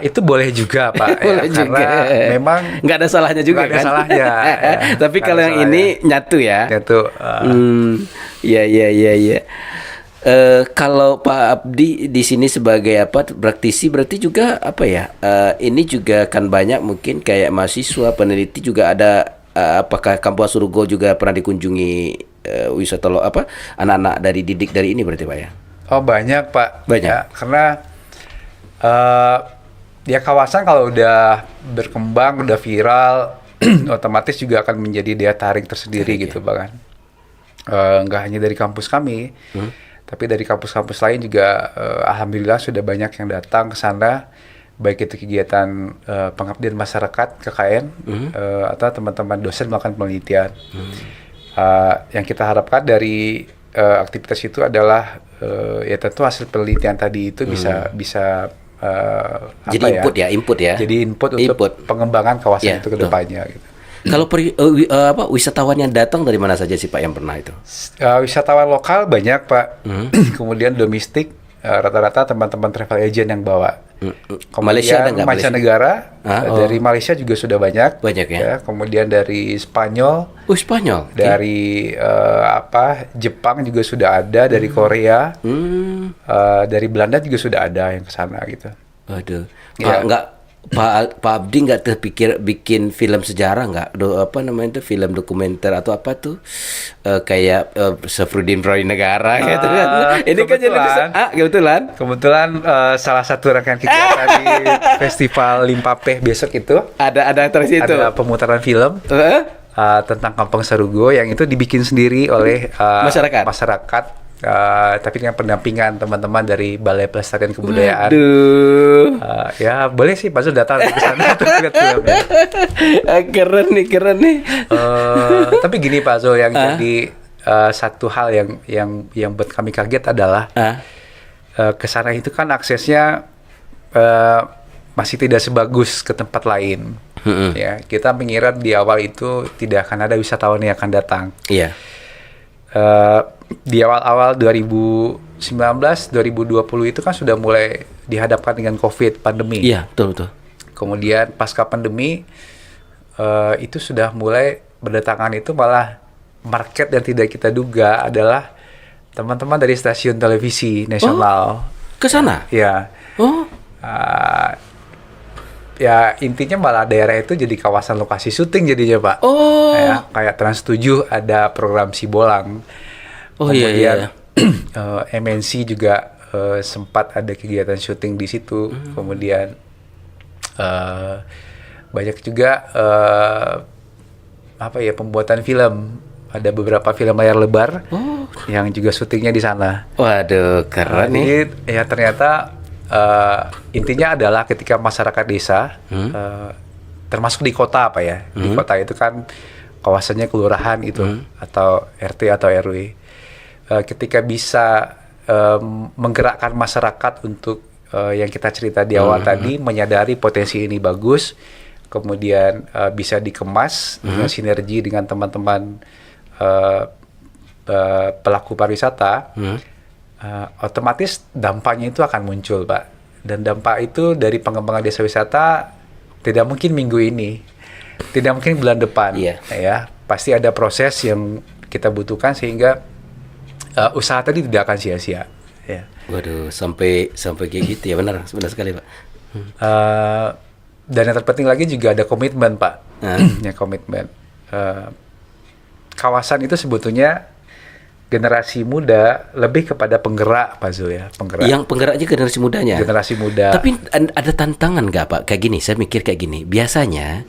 Itu boleh juga Pak. Boleh ya, juga. Karena memang nggak ada salahnya juga nggak ada kan. salahnya. Ya. Tapi kalau yang ini nyatu ya. Nyatu. Iya. Kalau Pak Abdi di sini sebagai praktisi berarti juga ini juga kan banyak mungkin kayak mahasiswa peneliti juga ada. Apakah Kampung Surgo juga pernah dikunjungi wisatawan anak-anak dari didik dari ini berarti Pak ya? Oh banyak Pak. Banyak. Ya, karena ya kawasan kalau udah berkembang, udah viral, otomatis juga akan menjadi daya tarik tersendiri gitu bahkan. Nggak hanya dari kampus kami, tapi dari kampus-kampus lain juga alhamdulillah sudah banyak yang datang ke sana. Baik itu kegiatan pengabdian masyarakat KKN atau teman-teman dosen melakukan penelitian. Yang kita harapkan dari aktivitas itu adalah ya tentu hasil penelitian tadi itu bisa jadi input ya. Jadi input untuk pengembangan kawasan itu ke depannya gitu. Kalau wisatawan yang datang dari mana saja sih Pak yang pernah itu? Wisatawan lokal banyak Pak. Kemudian domestik rata-rata teman-teman travel agent yang bawa. Malaysia ada nggak? Mancanegara dari Malaysia juga sudah banyak. Banyak ya. Kemudian dari Spanyol. Spanyol. Dari Jepang juga sudah ada. Dari Korea. Dari Belanda juga sudah ada yang ke sana gitu. Waduh. Pak Abdi nggak terpikir bikin film sejarah nggak? Film dokumenter atau apa tuh? Kayak Safruddin Perawi Negara gitu kan. Ini kan jadi kebetulan salah satu rangkaian kegiatan di Festival Limpapeh besok itu ada atraksi itu. Ada pemutaran film tentang Kampung Sarugo yang itu dibikin sendiri oleh masyarakat. Tapi dengan pendampingan teman-teman dari Balai Pelestarian Kebudayaan. Ya boleh sih Pak Zul datang ke sana untuk lihat filmnya. Keren nih. Tapi gini Pak Zul, yang jadi satu hal yang buat kami kaget adalah ke sana itu kan aksesnya masih tidak sebagus ke tempat lain. Ya, kita mengira di awal itu tidak akan ada wisatawan yang akan datang. Iya. Di awal-awal 2019, 2020 itu kan sudah mulai dihadapkan dengan COVID, pandemi. Iya, betul. Kemudian pasca pandemi itu sudah mulai berdatangan, itu malah market yang tidak kita duga adalah teman-teman dari stasiun televisi nasional. Ke sana? Ya. Ya intinya malah daerah itu jadi kawasan lokasi syuting jadinya Pak. Ya, kayak Trans 7 ada program Sibolang. Kemudian MNC juga sempat ada kegiatan syuting di situ. Kemudian banyak juga pembuatan film. Ada beberapa film layar lebar yang juga syutingnya di sana. Waduh, keren nih. Jadi ya ternyata intinya adalah ketika masyarakat desa termasuk di kota apa ya. Di kota itu kan kawasannya kelurahan itu atau RT atau RW. Ketika bisa menggerakkan masyarakat untuk yang kita cerita di awal tadi, menyadari potensi ini bagus, kemudian bisa dikemas dengan sinergi dengan teman-teman pelaku pariwisata, otomatis dampaknya itu akan muncul, Pak. Dan dampak itu dari pengembangan desa wisata tidak mungkin minggu ini, tidak mungkin bulan depan, ya. Pasti ada proses yang kita butuhkan sehingga usaha tadi tidak akan sia-sia. Ya. Waduh, sampai kayak gitu ya, benar sekali, Pak. Dan yang terpenting lagi juga ada komitmen, Pak. Ya, komitmen. Kawasan itu sebetulnya generasi muda lebih kepada penggerak, Pak Zul, ya, penggerak. Yang penggeraknya generasi mudanya. Generasi muda. Tapi ada tantangan nggak, Pak? Kayak gini, saya mikir kayak gini. Biasanya,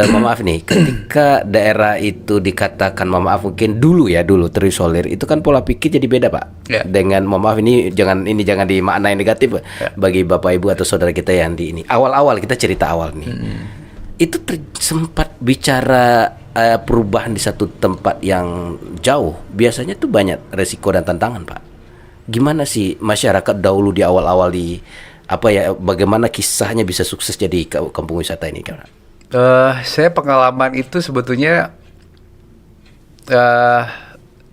mohon maaf nih, ketika daerah itu dikatakan, mohon maaf mungkin dulu terisolir, itu kan pola pikir jadi beda, Pak. Ya. Dengan, mohon maaf ini jangan dimaknai negatif bagi Bapak Ibu atau saudara kita yang di ini. Awal-awal kita cerita awal nih. Itu sempat bicara perubahan di satu tempat yang jauh, biasanya tuh banyak resiko dan tantangan, Pak. Gimana sih masyarakat dahulu di awal-awal bagaimana kisahnya bisa sukses jadi kampung wisata ini, Kak? Saya pengalaman itu sebetulnya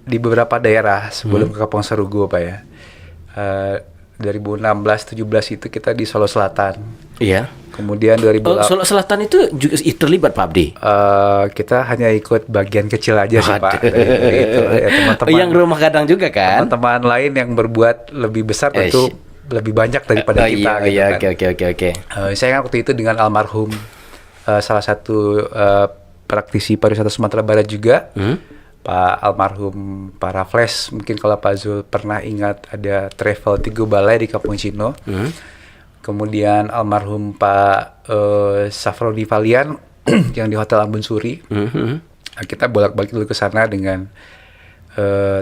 di beberapa daerah sebelum ke Kampung Serugo, Pak, ya. 2016-17 itu kita di Solo Selatan. Iya. Kemudian 2008 Solo Selatan itu juga terlibat, Pak Abdi? Kita hanya ikut bagian kecil aja sih, Pak. Dari itu, ya, teman-teman. Yang rumah gadang juga kan? Teman-teman lain yang berbuat lebih besar tentu lebih banyak daripada kita. Iya, gitu kan. Oke. Saya kan waktu itu dengan almarhum salah satu praktisi pariwisata Sumatera Barat juga, Pak almarhum Pak Raffles. Mungkin kalau Pak Zul pernah ingat, ada travel Tigo Balai di Kampung Cino. Kemudian almarhum Pak Safrodi Valian yang di Hotel Ambon Suri. Kita bolak-balik dulu ke sana dengan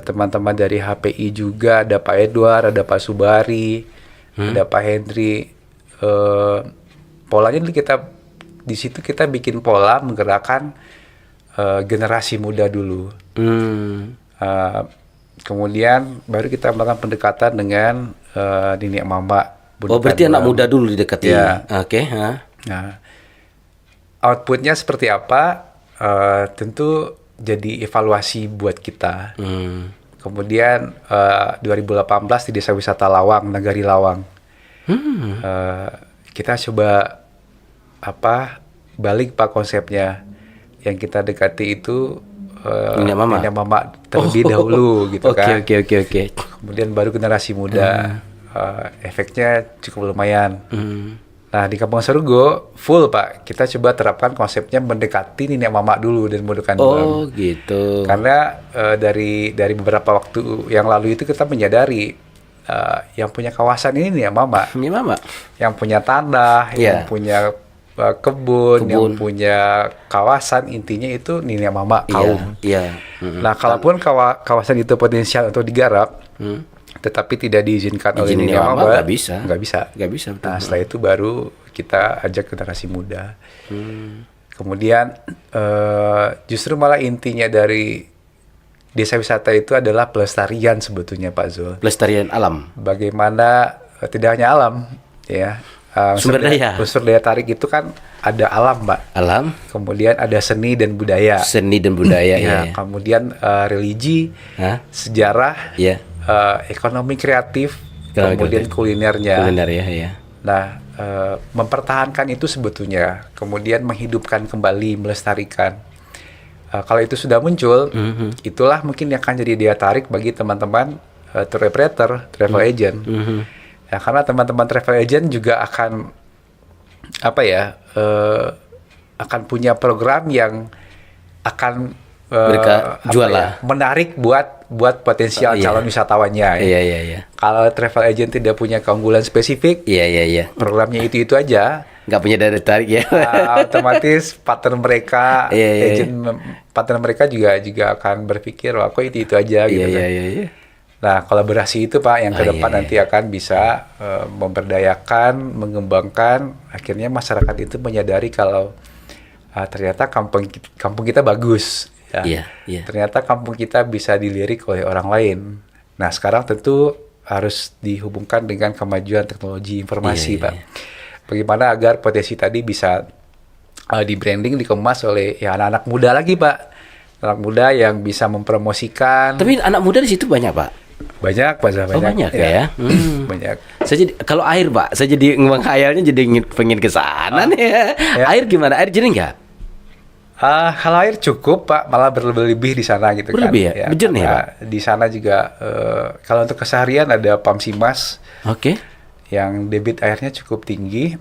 teman-teman dari HPI juga, ada Pak Edward, ada Pak Subari, ada Pak Hendri. Polanya dulu di situ kita bikin pola menggerakkan generasi muda dulu. Kemudian baru kita melakukan pendekatan dengan nenek mama. Berarti anak muda dulu didekati. Ya. Oke. Nah, outputnya seperti apa? Tentu jadi evaluasi buat kita. Kemudian 2018 di Desa Wisata Lawang, Nagari Lawang, kita coba balik, Pak, konsepnya. Yang kita dekati itu nenek mama terlebih dahulu, gitu kan. Oke. Kemudian baru generasi muda. Efeknya cukup lumayan. Nah, di Kampung Serugo full, Pak. Kita coba terapkan konsepnya mendekati nenek mama dulu dan membutuhkan Oh, gitu. Karena dari beberapa waktu yang lalu itu kita menyadari yang punya kawasan ini nenek mama. Yang punya tanah, yang punya kebun, yang punya kawasan, intinya itu nenek mama kaum. Nah, kalaupun kawasan itu potensial untuk digarap, tetapi tidak diizinkan oleh nenek mama, nggak bisa. Nah, setelah itu baru kita ajak generasi muda. Kemudian justru malah intinya dari desa wisata itu adalah pelestarian sebetulnya, Pak Zul. Pelestarian alam. Bagaimana tidak hanya alam, ya. Unsur daya tarik itu kan ada alam, Pak. Alam. Kemudian ada seni dan budaya. Ya. Kemudian religi, sejarah. Ekonomi kreatif, kemudian kulinernya. Nah, mempertahankan itu sebetulnya, kemudian menghidupkan kembali, melestarikan. Kalau itu sudah muncul, itulah mungkin yang akan jadi daya tarik bagi teman-teman tour operator, travel agent. Ya, karena teman-teman travel agent juga akan akan punya program yang akan mereka jual lah, menarik buat potensial calon wisatawannya. Iya. Kalau travel agent tidak punya keunggulan spesifik, programnya itu aja, nggak punya daya tarik ya. Otomatis partner mereka, partner mereka juga akan berpikir, wah kok itu aja gitu. Nah, kolaborasi itu Pak yang ke Ah, depan iya, nanti akan bisa memberdayakan, mengembangkan, akhirnya masyarakat itu menyadari kalau ternyata kampung kita bagus, ya. Iya, iya. Ternyata kampung kita bisa dilirik oleh orang lain. Nah, sekarang tentu harus dihubungkan dengan kemajuan teknologi informasi, Iya, Pak. Bagaimana agar potensi tadi bisa di branding, dikemas oleh ya anak-anak muda lagi, Pak. Anak muda yang bisa mempromosikan. Tapi anak muda di situ banyak, Pak. Banyak, Pak. Oh, banyak ya. Banyak. Saya jadi kalau air, Pak, saya jadi menghayalnya jadi pengen ke sana nih. Ya. Air gimana? Air jernih nggak? Kalau air cukup Pak, malah berlebih di sana gitu Berlebih kan. ya? Jernih, karena Pak? di sana juga kalau untuk keseharian ada Pamsimas Oke. yang debit airnya cukup tinggi.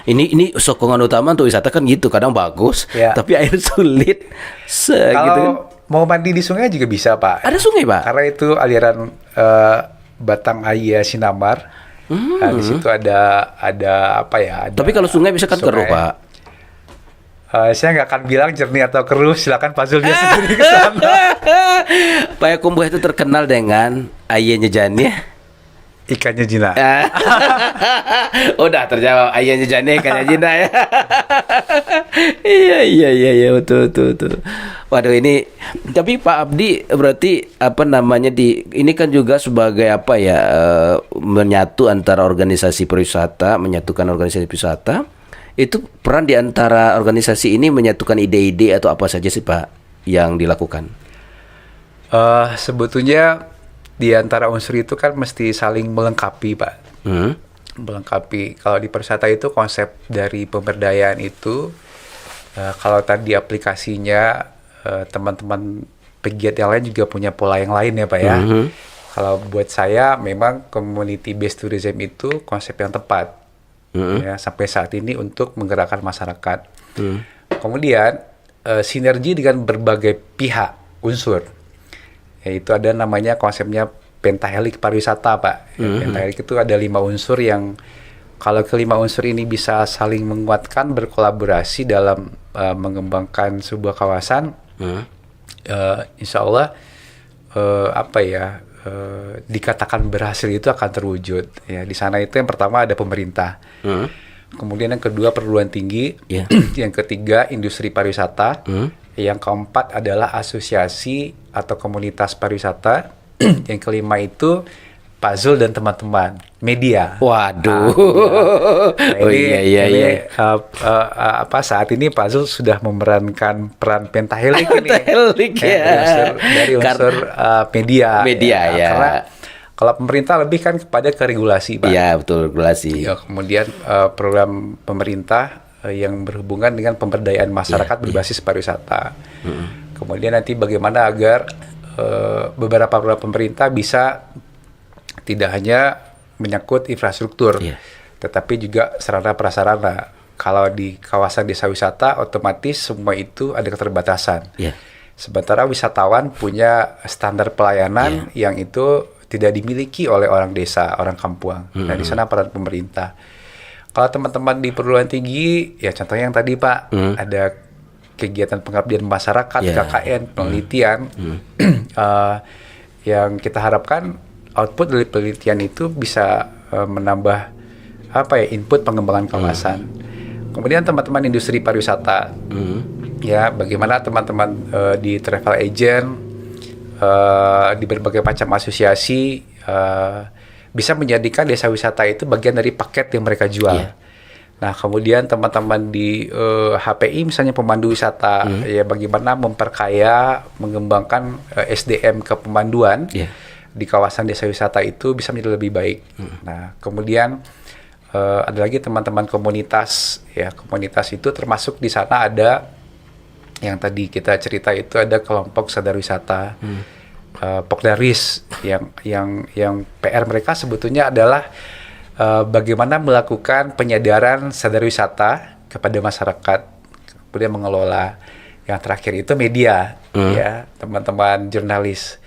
Ini sokongan utama untuk wisata kan gitu, kadang bagus, Ya. tapi air sulit. Kalau Gitu kan. mau mandi di sungai juga bisa Pak. Ada sungai, Pak? Karena itu aliran Batang Aya Sinamar. Nah, di situ ada apa ya? Ada Tapi kalau sungai bisa kan keruh, sungai. Pak. Saya nggak akan bilang jernih atau keruh, silakan Pak Zul dia sendiri ke sana. Payakumbuh itu terkenal dengan ayahnya Jani. Ikannya Jina. Udah terjawab, ayahnya Jani, ikannya Jina ya. Iya betul. Waduh, ini tapi Pak Abdi berarti apa namanya ini kan juga sebagai apa ya, menyatu antara organisasi pariwisata, menyatukan organisasi pariwisata. Itu peran di antara organisasi ini menyatukan ide-ide atau apa saja sih Pak yang dilakukan? Sebetulnya di antara unsur itu kan mesti saling melengkapi, Pak. Melengkapi. Kalau di pariwisata itu konsep dari pemberdayaan itu, kalau tadi aplikasinya teman-teman pegiat yang lain juga punya pola yang lain ya, Pak ya. Kalau buat saya memang community based tourism itu konsep yang tepat. Ya, sampai saat ini untuk menggerakkan masyarakat. Kemudian sinergi dengan berbagai pihak unsur, yaitu ada namanya konsepnya pentahelik pariwisata, Pak. Pentahelik itu ada 5 unsur yang kalau kelima unsur ini bisa saling menguatkan, berkolaborasi dalam mengembangkan sebuah kawasan, insya Allah dikatakan berhasil itu akan terwujud. Ya, di sana itu yang pertama ada pemerintah, kemudian yang kedua perguruan tinggi, yang ketiga industri pariwisata, yang keempat adalah asosiasi atau komunitas pariwisata, yang kelima itu Pak Zul dan teman-teman media. Waduh. Ini saat ini Pak Zul sudah memerankan peran pentahelik ini. Pentahelik ya. Dari unsur media. Ya. Karena kalau pemerintah lebih kan kepada ke regulasi, Pak. Iya, betul, regulasi. Ya, kemudian program pemerintah yang berhubungan dengan pemberdayaan masyarakat berbasis pariwisata. Kemudian nanti bagaimana agar beberapa program pemerintah bisa tidak hanya menyangkut infrastruktur, tetapi juga sarana prasarana. Kalau di kawasan desa wisata, otomatis semua itu ada keterbatasan. Sementara wisatawan punya standar pelayanan yang itu tidak dimiliki oleh orang desa, orang kampung. Nah, di sana peran pemerintah. Kalau teman-teman di perguruan tinggi, ya contohnya yang tadi Pak, ada kegiatan pengabdian masyarakat, KKN, penelitian, yang kita harapkan output dari penelitian itu bisa menambah input pengembangan kawasan. Kemudian teman-teman industri pariwisata, ya bagaimana teman-teman di travel agent, di berbagai macam asosiasi bisa menjadikan desa wisata itu bagian dari paket yang mereka jual. Nah, kemudian teman-teman di HPI misalnya pemandu wisata, ya bagaimana memperkaya, mengembangkan SDM kepemanduan di kawasan desa wisata itu bisa menjadi lebih baik. Nah, kemudian ada lagi teman-teman komunitas, ya komunitas itu termasuk di sana ada yang tadi kita cerita itu ada kelompok sadar wisata, Pokdaris, yang PR mereka sebetulnya adalah bagaimana melakukan penyadaran sadar wisata kepada masyarakat, kemudian mengelola. Yang terakhir itu media, ya teman-teman jurnalis.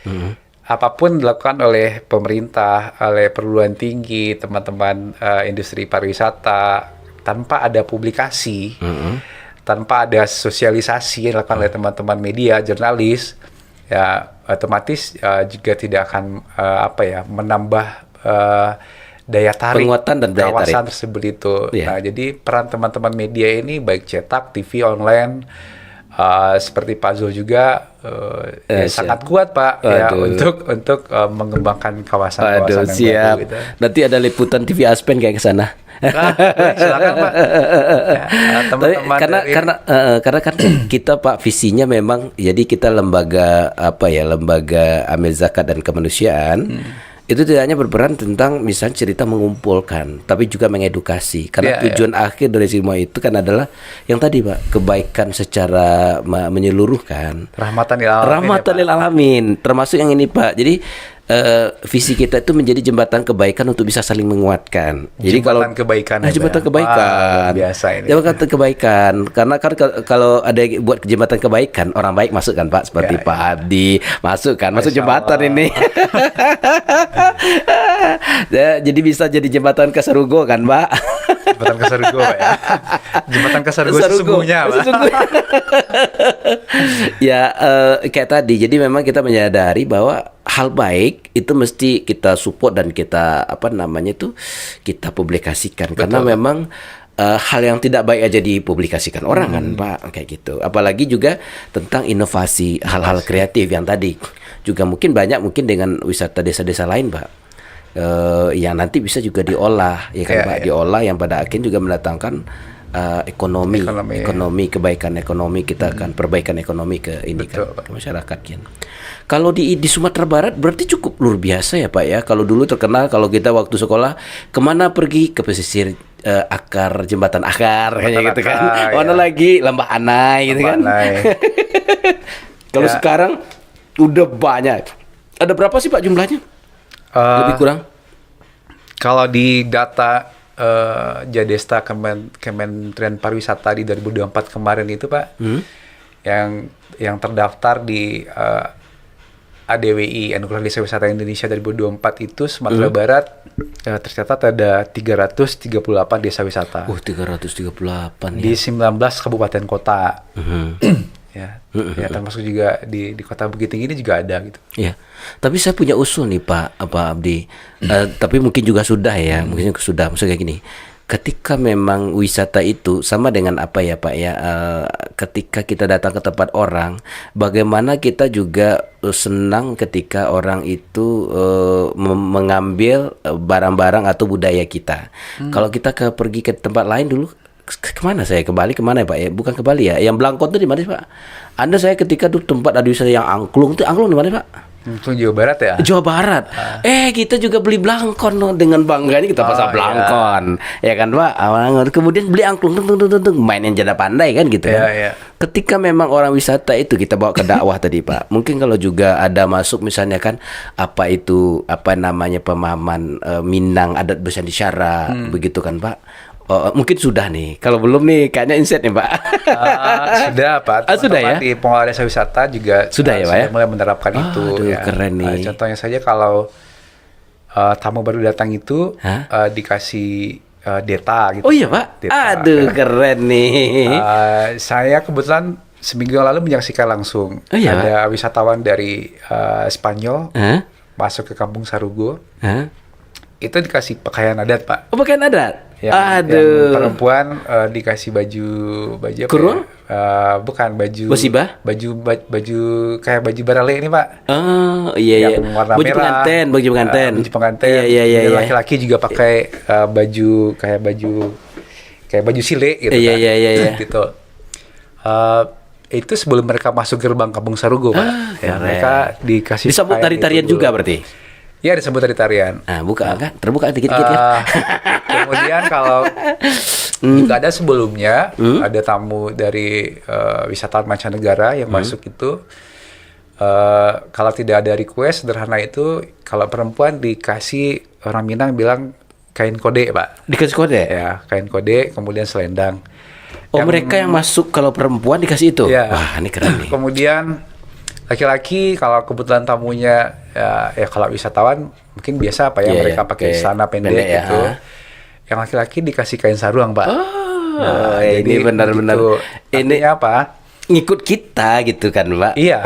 Apapun dilakukan oleh pemerintah, oleh perguruan tinggi, teman-teman industri pariwisata, tanpa ada publikasi, tanpa ada sosialisasi yang dilakukan oleh teman-teman media, jurnalis, ya otomatis juga tidak akan menambah daya tarik Penguatan dan daya kawasan tarik tersebut itu. Iya. Nah, jadi peran teman-teman media ini baik cetak, TV, online, seperti Pak Zul juga sangat kuat Pak ya untuk mengembangkan kawasan-kawasan yang siap. baru gitu. Nanti ada liputan TV Aspen kayak ke sana. Silakan Pak. Ya, teman-teman karena kan kita Pak visinya memang jadi kita lembaga lembaga amil zakat dan kemanusiaan. Itu tidak hanya berperan tentang misalnya cerita mengumpulkan, tapi juga mengedukasi. Karena tujuan akhir dari semua itu kan adalah yang tadi Pak, kebaikan secara menyeluruhkan. Rahmatan lil alamin. Termasuk yang ini Pak. Jadi visi kita itu menjadi jembatan kebaikan untuk bisa saling menguatkan. Jadi jembatan kebaikan. Jembatan kebaikan. Biasa ini. Jembatan kebaikan. Karena kan kalau ada yang buat jembatan kebaikan, orang baik masuk kan Pak, seperti Pak Abdi masuk kan, masuk jembatan ini. Jadi bisa jadi jembatan ke Serugo kan Pak. Jembatan ke Serugo Pak ya. Jembatan ke Serugo sesungguhnya Pak. Kayak tadi. Jadi memang kita menyadari bahwa hal baik itu mesti kita support dan kita kita publikasikan. Karena memang hal yang tidak baik aja dipublikasikan orang kan Pak, kayak gitu. Apalagi juga tentang inovasi hal-hal kreatif yang tadi juga mungkin dengan wisata desa-desa lain Pak, yang nanti bisa juga diolah ya kan Pak, diolah yang pada akhirnya juga mendatangkan ekonomi, kebaikan ekonomi, kita akan perbaikan ekonomi ke ini. Betul, kan ke masyarakat kan. Kalau di Sumatera Barat berarti cukup luar biasa ya Pak ya. Kalau dulu terkenal kalau kita waktu sekolah kemana pergi, ke pesisir jembatan akar kayak gitu kan. Mana lagi Lembah Anai gitu kan. Kalau sekarang udah banyak. Ada berapa sih Pak jumlahnya? Lebih kurang? Kalau di data Jadesta Kementerian Pariwisata di 2024 kemarin itu Pak, yang terdaftar di ADWI Anugerah Desa Wisata Indonesia 2024 itu Sumatera Barat tercatat ada 338 desa wisata. 338 di 19 kabupaten kota. Ya, termasuk juga di kota Bukit Tinggi ini juga ada gitu. Ya, tapi saya punya usul nih Pak Abdi. Tapi mungkin juga sudah ya, mungkin sudah. Maksudnya kayak gini, ketika memang wisata itu sama dengan apa ya Pak ya, ketika kita datang ke tempat orang, bagaimana kita juga senang ketika orang itu mengambil barang-barang atau budaya kita. Kalau kita pergi ke tempat lain dulu, kemana saya? Bali kemana ya Pak ya? Bukan ke Bali ya. Yang Blangkon itu di mana Pak? Anda saya ketika dulu tempat ada wisata yang angklung itu di mana Pak? Itu Jawa Barat ya? Jawa Barat. Kita juga beli Blangkon kita bangganya kita pasang Blangkon. Ya kan Pak? Kemudian beli angklung main yang jada pandai kan gitu kan. Ketika memang orang wisata itu kita bawa ke dakwah tadi Pak. Mungkin kalau juga ada masuk misalnya kan pemahaman Minang adat Besan Isyara begitu kan Pak. Mungkin sudah nih. Kalau belum nih kayaknya insight nih Pak. Sudah Pak. Sudah ya. Di pengelola desa wisata juga sudah ya Pak ya. Mulai menerapkan itu. Ya. Keren nih. Contohnya saja kalau tamu baru datang itu dikasih data gitu. Oh iya Pak. Data, keren nih. Saya kebetulan seminggu yang lalu menyaksikan langsung ada wisatawan dari Spanyol masuk ke Kampung Sarugo. Itu dikasih pakaian adat Pak. Oh pakaian adat. Yang perempuan dikasih baju apa? Kurung? Bukan baju. Musibah? Baju kayak baju barale ini Pak. Oh iya. Yang warna baju merah. Baju pengantin. Baju pengantin. Iya. Laki-laki juga pakai baju sile gitu kan. Iya. Gitu. Itu sebelum mereka masuk gerbang Kampung Sarugo Pak. Mereka dikasih disambut tari-tarian juga berarti. Iya disebut tarian. Buka kan? Terbuka dikit-dikit kan? Kemudian kalau juga ada sebelumnya ada tamu dari wisatawan mancanegara yang masuk itu, kalau tidak ada request sederhana itu, kalau perempuan dikasih, orang Minang bilang kain kode Pak. Dikasih kode? Ya kain kode, kemudian selendang. Mereka yang masuk kalau perempuan dikasih itu? Ya. Wah ini keren nih. Kemudian laki-laki kalau kebetulan tamunya ya kalau wisatawan mungkin biasa Pak ya, mereka pakai celana pendek gitu. Yang laki-laki dikasih kain saruang Pak. Ini benar-benar gitu. Ini apa? ngikut kita gitu kan, Pak. Iya,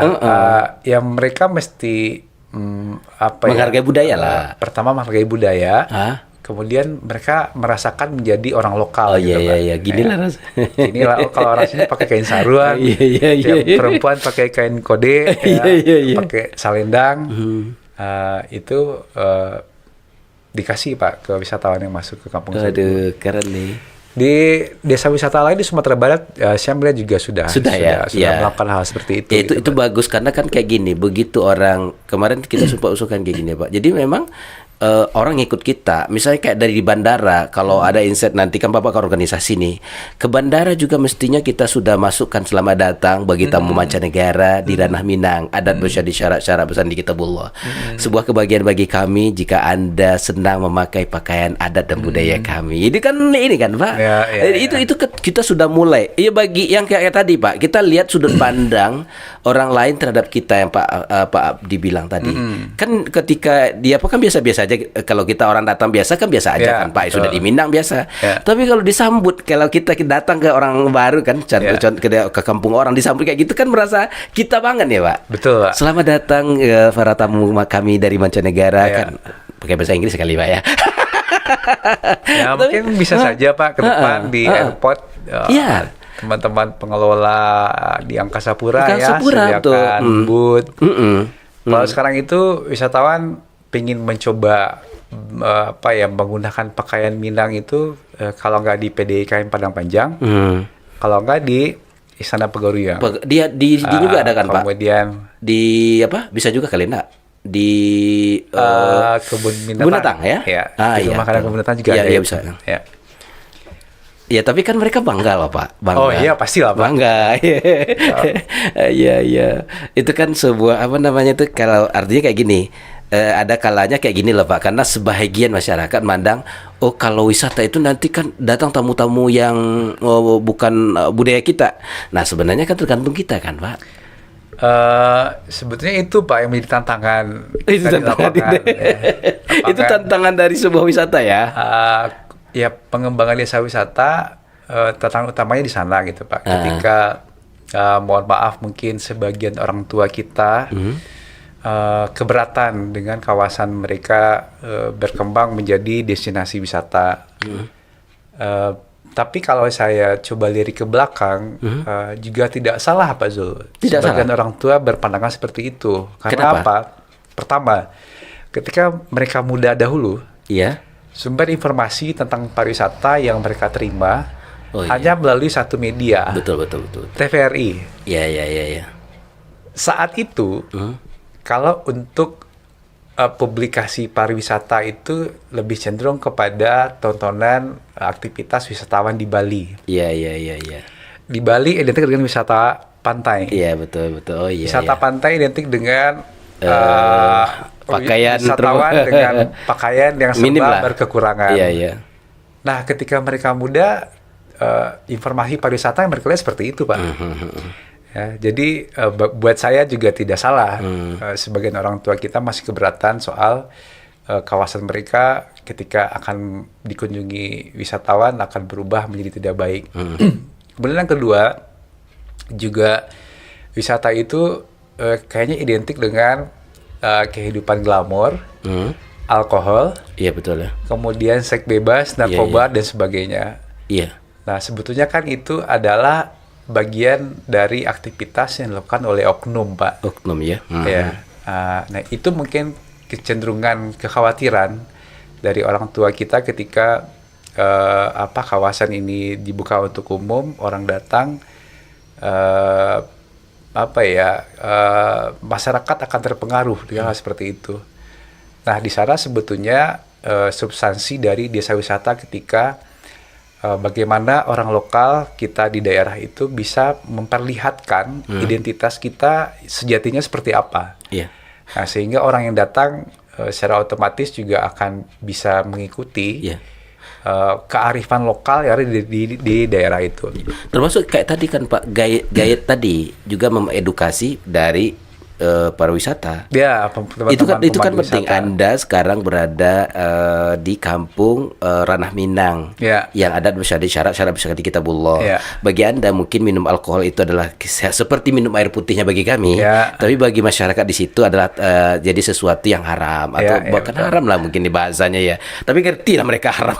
yang mereka mesti Menghargai budaya lah. Pertama menghargai budaya. Hah? Kemudian mereka merasakan menjadi orang lokal Oh gitu, iya Pak. iya, gini lah ras. Ini lah kalau orang sini pakai kain saruan, Iya. yang perempuan pakai kain kode, Iya. pakai salendang. Itu dikasih Pak ke wisatawan yang masuk ke kampung Sagu. Aduh, keren nih. Di desa wisata lain di Sumatera Barat, saya melihat juga sudah melakukan hal seperti itu. Ya, itu gitu, Pak. bagus karena kan kayak gini, begitu orang kemarin kita sempat usulkan kayak gini, Pak. Jadi memang orang ngikut kita, misalnya kayak dari bandara, kalau ada insight nanti kan Bapak ke organisasi nih, ke bandara juga mestinya kita sudah masukkan selamat datang bagi tamu mancanegara di ranah Minang, adat bersyadi syarat-syarat bersandi kitabullah. Sebuah kebahagiaan bagi kami jika Anda senang memakai pakaian adat dan budaya kami. Ini kan Pak. Ya. Itu kita sudah mulai. Iya, bagi yang kayak tadi Pak, kita lihat sudut pandang orang lain terhadap kita yang Pak Abdi bilang tadi. Kan ketika dia kan biasa-biasa aja, kalau kita orang datang biasa kan biasa aja kan Pak, sudah di Minang biasa. Tapi kalau disambut, kalau kita datang ke orang baru kan, ke kampung orang disambut kayak gitu kan merasa kita banget ya Pak. Betul, Pak. Selamat datang para tamu kami dari mancanegara kan. Pakai bahasa Inggris sekali Pak ya. Ya mungkin bisa saja Pak ke depan di airport. Teman-teman pengelola di Angkasa Pura sediakan booth. Kalau sekarang itu wisatawan pengen mencoba menggunakan pakaian Minang itu, kalau nggak di PDIKM Padang Panjang, kalau nggak di Istana Pegawaian. Dia di juga ada kan Pak? Kemudian di bisa juga kali enggak? Di Kebun Binatang ya? Di Rumah Kadang Kebun Binatang juga ada. Iya bisa. Ya. Ya tapi kan mereka bangga loh Pak, bangga. Oh iya pasti lah Pak. Bangga. Iya. Itu kan sebuah tuh, kalau artinya kayak gini. Ada kalanya kayak gini loh Pak, karena sebahagian masyarakat mandang, oh kalau wisata itu nanti kan datang tamu-tamu yang bukan budaya kita. Nah sebenarnya kan tergantung kita kan Pak. Sebetulnya itu Pak yang menjadi tantangan. Itu tantangan. Itu tantangan dari sebuah wisata ya. Ya pengembangan desa wisata, tantangan utamanya di sana gitu Pak. Ketika mohon maaf mungkin sebagian orang tua kita keberatan dengan kawasan mereka berkembang menjadi destinasi wisata. Tapi kalau saya coba lirik ke belakang, juga tidak salah Pak Zul. Sebagian orang tua berpandangan seperti itu. Karena Kenapa? apa? Pertama, ketika mereka muda dahulu, sumber informasi tentang pariwisata yang mereka terima hanya melalui satu media. Betul. TVRI. Iya. Saat itu, kalau untuk publikasi pariwisata itu lebih cenderung kepada tontonan aktivitas wisatawan di Bali. Iya. Di Bali identik dengan wisata pantai. Iya betul. Oh iya. Wisata pantai identik dengan pakaian wisatawan dengan pakaian yang serba berkekurangan. Iya. Nah, ketika mereka muda, informasi pariwisata yang mereka lihat seperti itu, Pak. Ya, jadi buat saya juga tidak salah. Sebagian orang tua kita masih keberatan soal kawasan mereka ketika akan dikunjungi wisatawan akan berubah menjadi tidak baik. Kemudian yang kedua, juga wisata itu kayaknya identik dengan kehidupan glamor, alkohol, iya betul ya. kemudian seks bebas, narkoba dan sebagainya. Iya. Nah sebetulnya kan itu adalah bagian dari aktivitas yang dilakukan oleh oknum, Pak. Oknum ya. Ya. Nah itu mungkin kecenderungan kekhawatiran dari orang tua kita ketika kawasan ini dibuka untuk umum, orang datang. Masyarakat akan terpengaruh dengan hal seperti itu. Nah, di sana sebetulnya substansi dari desa wisata ketika bagaimana orang lokal kita di daerah itu bisa memperlihatkan identitas kita sejatinya seperti apa. Iya. Nah, sehingga orang yang datang secara otomatis juga akan bisa mengikuti kearifan lokal yang ada di daerah itu. Termasuk kayak tadi kan Pak Gayet tadi juga mengedukasi dari pariwisata. Ya, teman-teman Itu kan pemandu penting. wisata. Anda sekarang berada di kampung Ranah Minang, Ya. yang adat bersyarat syarat bersyarat di Kitabullah. Ya. Bagi Anda mungkin minum alkohol itu adalah seperti minum air putihnya bagi kami, Ya. tapi bagi masyarakat di situ adalah jadi sesuatu yang haram atau Ya, bahkan betul. haram lah mungkin di bahasanya ya. Tapi ngerti lah mereka haram.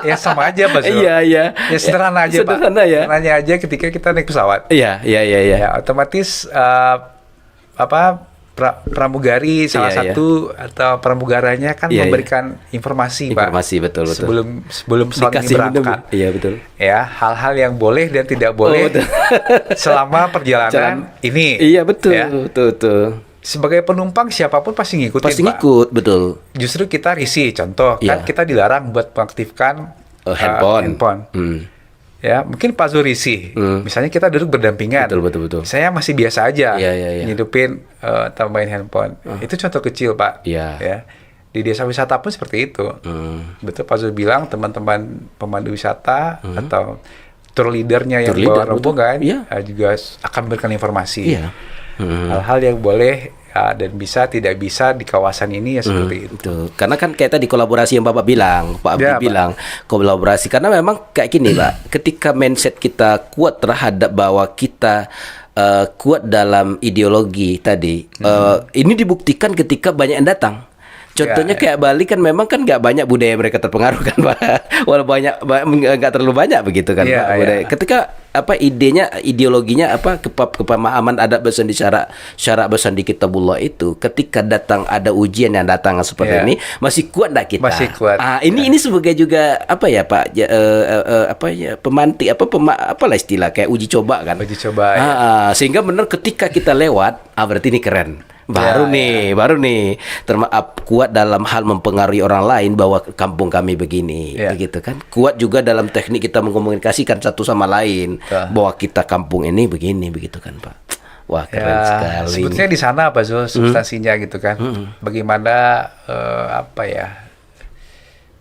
Ya sama aja Pak Zul. Iya, iya. Ya sederhana aja Pak. Sederhana ya. Sederhana aja ketika kita naik pesawat. Iya. Ya otomatis pramugari salah Iya, iya. satu atau pramugaranya kan Iya, iya. memberikan informasi Pak. Informasi, betul. Sebelum pesawat ini Dikasih minum. berangkat. Iya, betul. Ya, hal-hal yang boleh dan tidak boleh betul. selama perjalanan ini. Iya, betul. Ya. Betul. Sebagai penumpang siapapun pasti ngikutin Pasti Pak. ngikut, betul. Justru kita risih, contoh Iya. kan kita dilarang buat mengaktifkan Handphone. Ya, mungkin Pak Zul risih. Misalnya kita duduk berdampingan. Betul. Saya masih biasa aja Iya. nyidupin tambahin handphone. Itu contoh kecil, Pak. Iya. Ya. Di desa wisata pun seperti itu. Betul Pak Zul bilang teman-teman pemandu wisata atau tour leadernya yang Tour leader, bawa rombongan betul. Iya. juga akan memberikan informasi. Iya. Hal-hal yang boleh dan bisa tidak bisa di kawasan ini ya seperti itu. Betul. Karena kan kayak tadi kolaborasi yang Bapak bilang, Pak Abdi Ya, Pak. bilang kolaborasi. Karena memang kayak gini, Pak. Ketika mindset kita kuat terhadap bahwa kita kuat dalam ideologi tadi, ini dibuktikan ketika banyak yang datang. Contohnya Ya. kayak Bali kan memang kan nggak banyak budaya mereka terpengaruh kan, Pak. Walau nggak terlalu banyak begitu kan, Ya, Pak. ya. Budaya. Ketika ideologinya kepemahaman adat bersandi syarat bersandi Kitabullah itu, ketika datang ada ujian yang datang seperti Ya. ini, masih kuat enggak kita? Masih kuat. Ini sebagai juga Pak, pemantik apalah istilah kayak uji coba kan. Uji coba, ya. Sehingga benar ketika kita lewat, berarti ini keren. Baru nih kuat dalam hal mempengaruhi orang lain bahwa kampung kami begini, Ya. begitu kan? Kuat juga dalam teknik kita mengkomunikasikan satu sama lain bahwa kita kampung ini begini, begitu kan, Pak? Wah, keren sekali. Sebetulnya di sana Pak Zul substansinya gitu kan. Bagaimana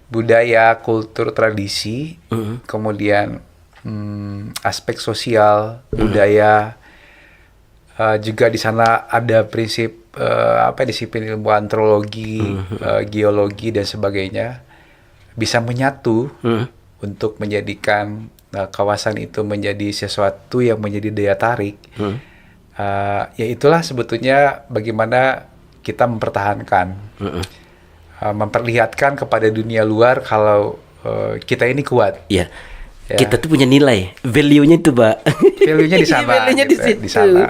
budaya, kultur, tradisi, kemudian aspek sosial, budaya. Juga di sana ada prinsip disiplin ilmu antropologi, geologi dan sebagainya bisa menyatu untuk menjadikan kawasan itu menjadi sesuatu yang menjadi daya tarik. Ya itulah sebetulnya bagaimana kita mempertahankan, memperlihatkan kepada dunia luar kalau kita ini kuat. Iya. Ya. Kita tuh punya nilai, value-nya itu, Pak. Value-nya di sana. Value-nya di gitu, situ. di sana.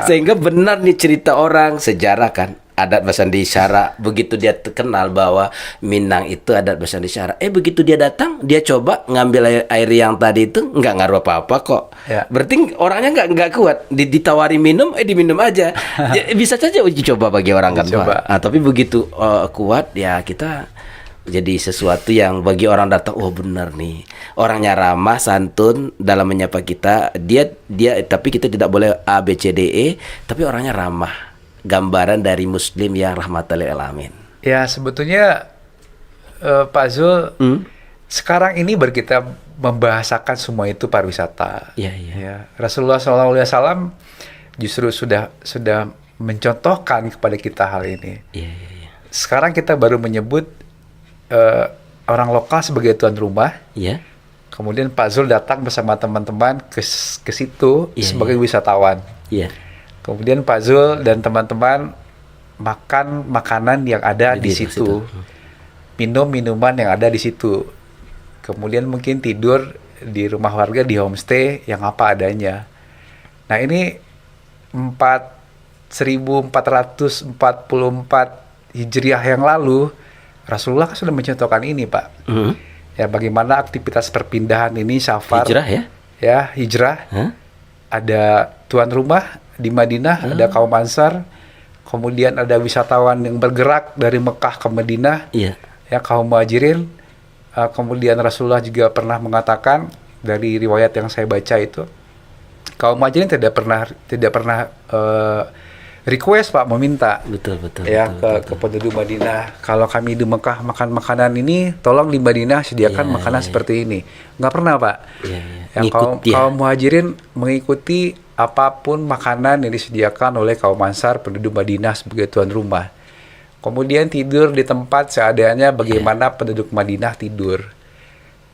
Sehingga benar nih cerita orang sejarah kan, adat bersandi syarat. Begitu dia terkenal bahwa Minang itu adat bersandi syarat. Begitu dia datang, dia coba ngambil air yang tadi itu nggak ngaruh apa-apa kok. Ya. Berarti orangnya nggak kuat. Ditawari minum, diminum aja. Ya, bisa saja uji coba bagi orang kan, Coba. Pak. Tapi begitu kuat, ya kita jadi sesuatu yang bagi orang datang, oh benar nih, orangnya ramah, santun dalam menyapa kita. Dia tapi kita tidak boleh A B C D E, tapi orangnya ramah. Gambaran dari Muslim yang rahmatan lil alamin. Ya sebetulnya Pak Zul, sekarang ini kita membahasakan semua itu pariwisata. Iya. Ya, Rasulullah SAW justru sudah mencontohkan kepada kita hal ini. Iya. Sekarang kita baru menyebut orang lokal sebagai tuan rumah. Iya. Kemudian Pak Zul datang bersama teman-teman ke situ sebagai wisatawan. Iya. Kemudian Pak Zul dan teman-teman makan makanan yang ada di situ, minum minuman yang ada di situ. Kemudian mungkin tidur di rumah warga di homestay yang apa adanya. Nah ini 1444 Hijriah yang lalu Rasulullah kan sudah mencontohkan ini, Pak. Ya bagaimana aktivitas perpindahan ini safar. Hijrah ya? Ya, hijrah. Ada tuan rumah di Madinah, ada kaum Ansar. Kemudian ada wisatawan yang bergerak dari Mekah ke Madinah. Iya. Ya, kaum Muhajirin. Kemudian Rasulullah juga pernah mengatakan dari riwayat yang saya baca itu, kaum Muhajirin tidak pernah request, Pak, meminta Betul. ya ke penduduk Madinah, kalau kami di Mekah makan makanan ini, tolong di Madinah sediakan makanan seperti ini. Nggak pernah, Pak. Iya. Ya, kaum Muhajirin mengikuti apapun makanan yang disediakan oleh kaum Ansar penduduk Madinah sebagai tuan rumah. Kemudian tidur di tempat seadanya bagaimana penduduk Madinah tidur.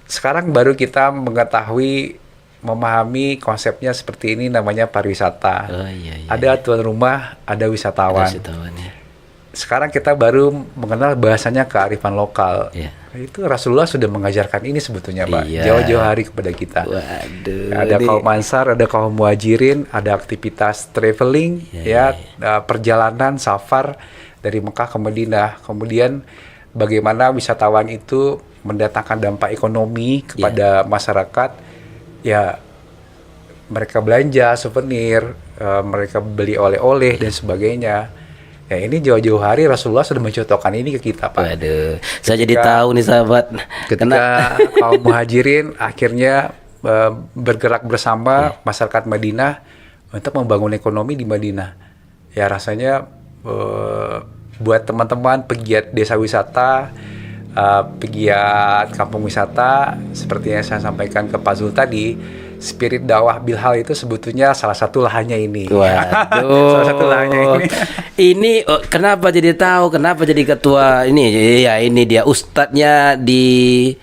Sekarang baru kita mengetahui, memahami konsepnya seperti ini, namanya pariwisata. Ada tuan rumah, ada wisatawan. Sekarang kita baru mengenal bahasanya kearifan lokal. Itu Rasulullah sudah mengajarkan ini sebetulnya, Pak. Jauh-jauh hari kepada kita. Waduh, ada kaum Ansar, ada kaum Muhajirin, ada aktivitas traveling, perjalanan safar dari Mekah ke Madinah. Kemudian bagaimana wisatawan itu mendatangkan dampak ekonomi kepada masyarakat. Ya, mereka belanja souvenir, mereka beli oleh-oleh dan sebagainya. Ya, ini jauh-jauh hari Rasulullah sudah mencontohkan ini ke kita, Pak. Waduh, saya jadi tahu nih sahabat. Ketika kaum Muhajirin akhirnya bergerak bersama masyarakat Madinah untuk membangun ekonomi di Madinah. Ya, rasanya buat teman-teman pegiat desa wisata, pegiat kampung wisata, seperti yang saya sampaikan ke Pak Zul tadi, spirit dakwah Bilhal itu sebetulnya salah satu lahannya ini. Waduh. Salah satu lahannya ini. Ini kenapa jadi tahu? Kenapa jadi ketua ini? Ya ini dia ustadznya di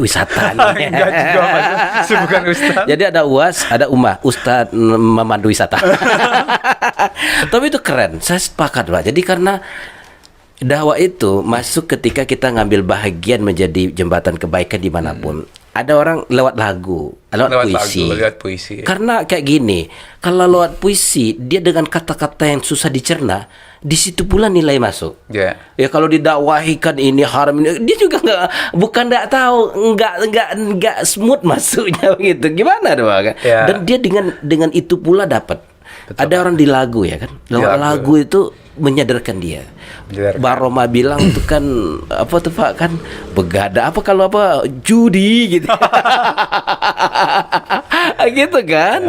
wisata nih. Enggak juga, Mas. Bukan ustadz. Jadi ada UAS, ada Ustadz memandu wisata. Tapi itu keren. Saya sepakat, Pak. Jadi karena dakwah itu masuk ketika kita ngambil bahagian menjadi jembatan kebaikan dimanapun. Ada orang lewat lagu, lewat puisi. Karena kayak gini, kalau lewat puisi, dia dengan kata-kata yang susah dicerna, di situ pula nilai masuk. Ya kalau didakwahikan ini haram ini, dia juga nggak tahu, nggak smooth masuknya gitu. Gimana dong kan? Dan dia dengan itu pula dapat. Ada orang di lagu ya kan, lewat lagu itu menyadarkan dia. Baroma bilang itu kan apa tuh Pak, kan begadang apa kalau apa judi gitu. Gitu kan.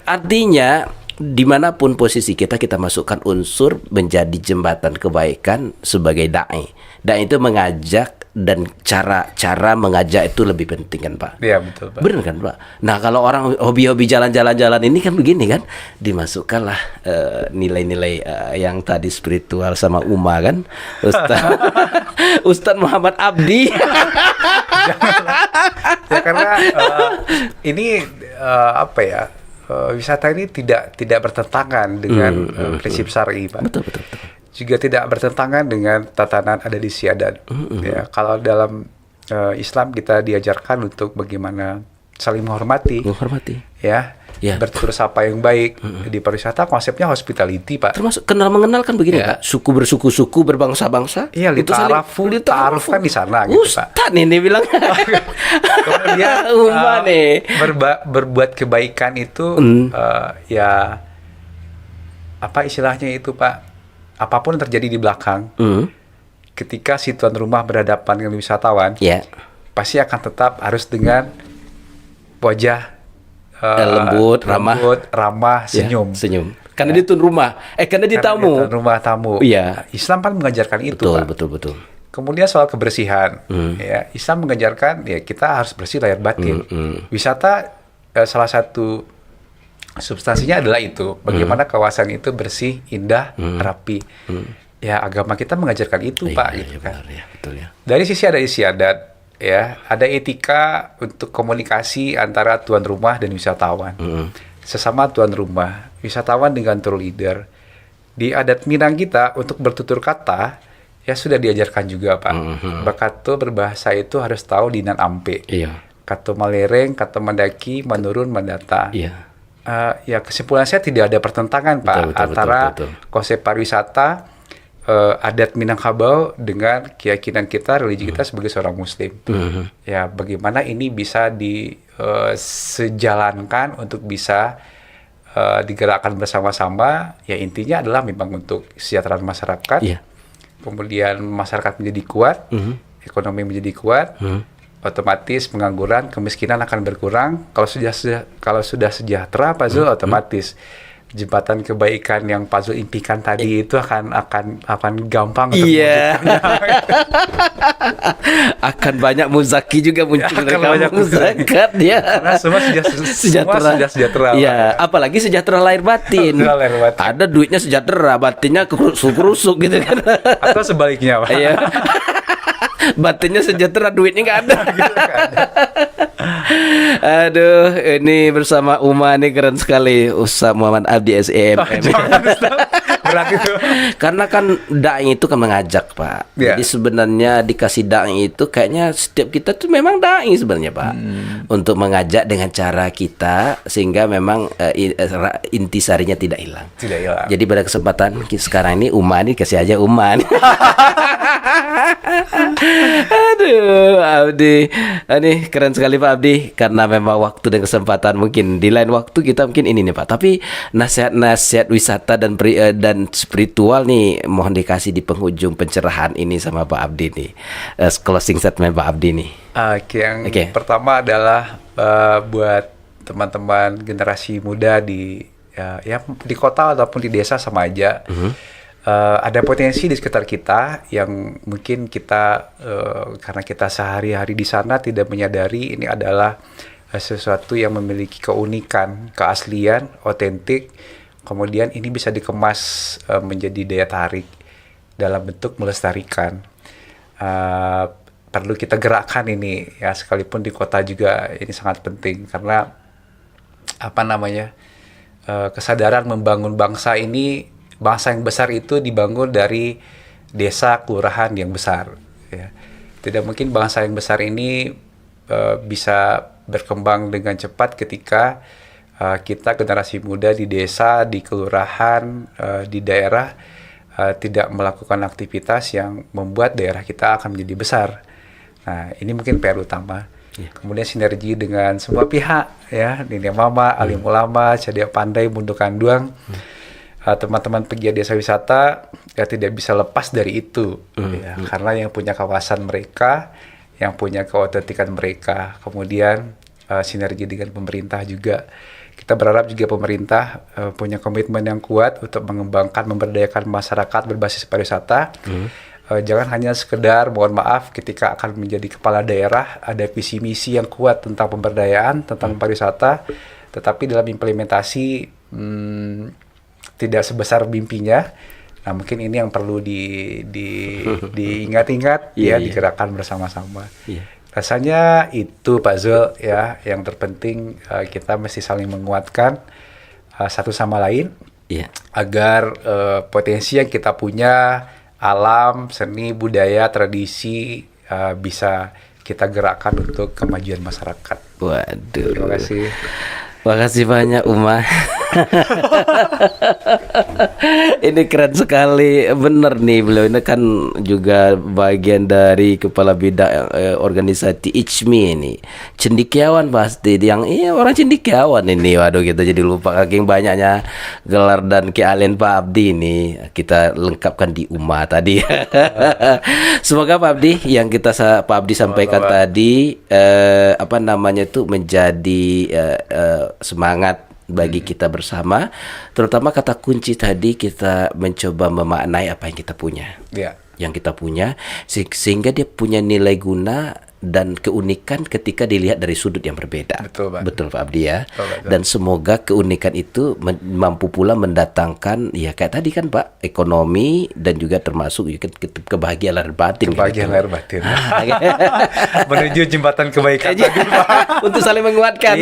Artinya dimanapun posisi kita masukkan unsur menjadi jembatan kebaikan sebagai dai. Dai itu mengajak, dan cara mengajak itu lebih penting kan Pak. Iya betul Pak. Benar kan Pak. Nah kalau orang hobi-hobi jalan-jalan ini kan begini kan, dimasukkanlah nilai-nilai yang tadi spiritual sama Uma kan, Ustadz Muhammad Abdi. Ya karena ini apa ya, wisata ini tidak bertentangan dengan prinsip syar'i Pak. Betul. Juga tidak bertentangan dengan tatanan adat istiadat. Ya, kalau dalam Islam kita diajarkan untuk bagaimana saling menghormati. Ya. Bertutur sapa yang baik. Di pariwisata konsepnya hospitality, Pak. Termasuk kenal mengenal kan begini, Pak. Suku bersuku-suku, berbangsa-bangsa. Iya, ta'aruf kan di sana gitu, Pak. Ustaz ini bilang. Kemudian berbuat kebaikan itu ya apa istilahnya itu, Pak? Apapun yang terjadi di belakang, ketika si tuan rumah berhadapan dengan wisatawan, pasti akan tetap harus dengan wajah lembut, ramah, senyum. Karena dia tuan rumah, karena dia tamu. Tuan rumah tamu. Iya. Islam kan mengajarkan itu, Pak. Betul. Kemudian soal kebersihan, ya Islam mengajarkan ya kita harus bersih lahir batin. Wisata salah satu substansinya adalah itu, bagaimana kawasan itu bersih, indah, rapi. Ya agama kita mengajarkan itu, Pak. Gitu kan. Betul ya. Dari sisi adat istiadat, ya ada etika untuk komunikasi antara tuan rumah dan wisatawan. Sesama tuan rumah, wisatawan dengan tour leader. Di adat Minang kita untuk bertutur kata, ya sudah diajarkan juga, Pak. Bakato berbahasa itu harus tahu dinan ampe. Kato malereng, kato mendaki, menurun, mendata. Ya kesimpulan saya tidak ada pertentangan Pak antara konsep pariwisata adat Minangkabau dengan keyakinan kita, religi kita sebagai seorang Muslim. Ya bagaimana ini bisa disejalankan untuk bisa digerakkan bersama-sama. Ya intinya adalah memang untuk kesejahteraan masyarakat. Kemudian masyarakat menjadi kuat, ekonomi menjadi kuat. Otomatis pengangguran, kemiskinan akan berkurang. Kalau sudah sejahtera, Pak Zul, otomatis jembatan kebaikan yang Pak Zul impikan tadi itu akan gampang untuk Iya. mewujudkannya. Akan banyak muzaki juga muncul Akan dari banyak kamu zakat ya. Karena semua sudah sejahtera. Iya, apalagi sejahtera lahir batin. Sejahtera lahir batin. Ada duitnya sejahtera, batinnya kerusuk-kerusuk gitu kan. Atau sebaliknya, Pak. Iya. Batinnya sejahtera, duitnya nggak ada. Gitu kan. Aduh, ini bersama Uma nih keren sekali, Ustaz Muhammad Abdi SEM. Jangan, Ustaz. Berat itu. Karena kan dai itu kan mengajak, Pak. Ya. Jadi sebenarnya dikasih dai itu kayaknya setiap kita tuh memang dai sebenarnya, Pak. Untuk mengajak dengan cara kita sehingga memang intisarinya tidak hilang. Tidak hilang. Jadi pada kesempatan sekarang ini Uma nih kasih aja Uma nih. Aduh, Abdi. Ini keren sekali Pak Abdi, karena memang waktu dan kesempatan mungkin di lain waktu kita mungkin ini nih Pak. Tapi nasihat-nasihat wisata dan spiritual nih mohon dikasih di penghujung pencerahan ini sama Pak Abdi nih. Closing statement Pak Abdi nih. Yang Oke. pertama adalah buat teman-teman generasi muda di di kota ataupun di desa sama aja. Ada potensi di sekitar kita yang mungkin kita karena kita sehari-hari di sana tidak menyadari ini adalah sesuatu yang memiliki keunikan, keaslian, otentik. Kemudian ini bisa dikemas menjadi daya tarik dalam bentuk melestarikan. Perlu kita gerakkan ini ya, sekalipun di kota juga ini sangat penting karena kesadaran membangun bangsa ini, bangsa yang besar itu dibangun dari desa kelurahan yang besar ya. Tidak mungkin bangsa yang besar ini bisa berkembang dengan cepat ketika kita generasi muda di desa, di kelurahan, di daerah tidak melakukan aktivitas yang membuat daerah kita akan menjadi besar. Nah, ini mungkin PR utama. Kemudian sinergi dengan semua pihak ya, Nini Mama, alim ulama, Cadia Pandai, Mundu Kanduang, teman-teman pegiat desa wisata ya tidak bisa lepas dari itu ya, karena yang punya kawasan mereka, yang punya keautentikan mereka. Kemudian sinergi dengan pemerintah juga. Kita berharap juga pemerintah punya komitmen yang kuat untuk mengembangkan, memberdayakan masyarakat berbasis pariwisata. Jangan hanya sekedar, mohon maaf, ketika akan menjadi kepala daerah ada visi misi yang kuat tentang pemberdayaan, tentang pariwisata, tetapi dalam implementasi tidak sebesar mimpinya. Nah, mungkin ini yang perlu diingat-ingat ya, digerakkan bersama-sama. Rasanya itu Pak Zul ya, yang terpenting kita mesti saling menguatkan satu sama lain agar potensi yang kita punya, alam, seni, budaya, tradisi bisa kita gerakkan untuk kemajuan masyarakat. Waduh. Terima kasih. Makasih banyak Uma. Ini keren sekali, bener nih, beliau ini kan juga bagian dari kepala bidang organisasi ICMI ini. Cendekiawan pasti, yang orang cendekiawan ini. Waduh, kita jadi lupa saking banyaknya gelar dan keahlian Pak Abdi ini. Kita lengkapkan di Uma tadi. Semoga Pak Abdi yang Pak Abdi sampaikan tadi menjadi semangat bagi kita bersama, terutama kata kunci tadi kita mencoba memaknai apa yang kita punya, yang kita punya, sehingga dia punya nilai guna dan keunikan ketika dilihat dari sudut yang berbeda. Betul Pak Abdi ya. Betul. Dan semoga keunikan itu mampu pula mendatangkan ya kayak tadi kan Pak, ekonomi dan juga termasuk kebahagiaan lahir batin. Kebahagiaan lahir batin. Menuju jembatan kebaikan tadi, Pak. Untuk saling menguatkan.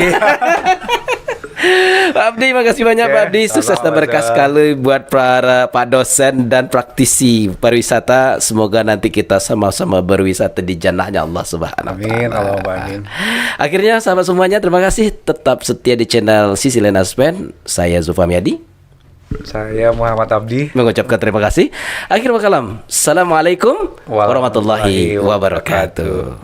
Pak Abdi, makasih banyak Pak Abdi. Sukses dan berkah sekali buat para Pak dosen dan praktisi pariwisata. Semoga nanti kita sama-sama berwisata di jannahnya Allah Subhanahu wa Ta'ala. Amin, Allahumma amin. Akhirnya sahabat semuanya, terima kasih tetap setia di channel Sisi Lain Aspen. Saya Zulfahmi Adi. Saya Muhammad Abdi. Mengucapkan terima kasih. Akhir kalam. Assalamualaikum warahmatullahi wabarakatuh.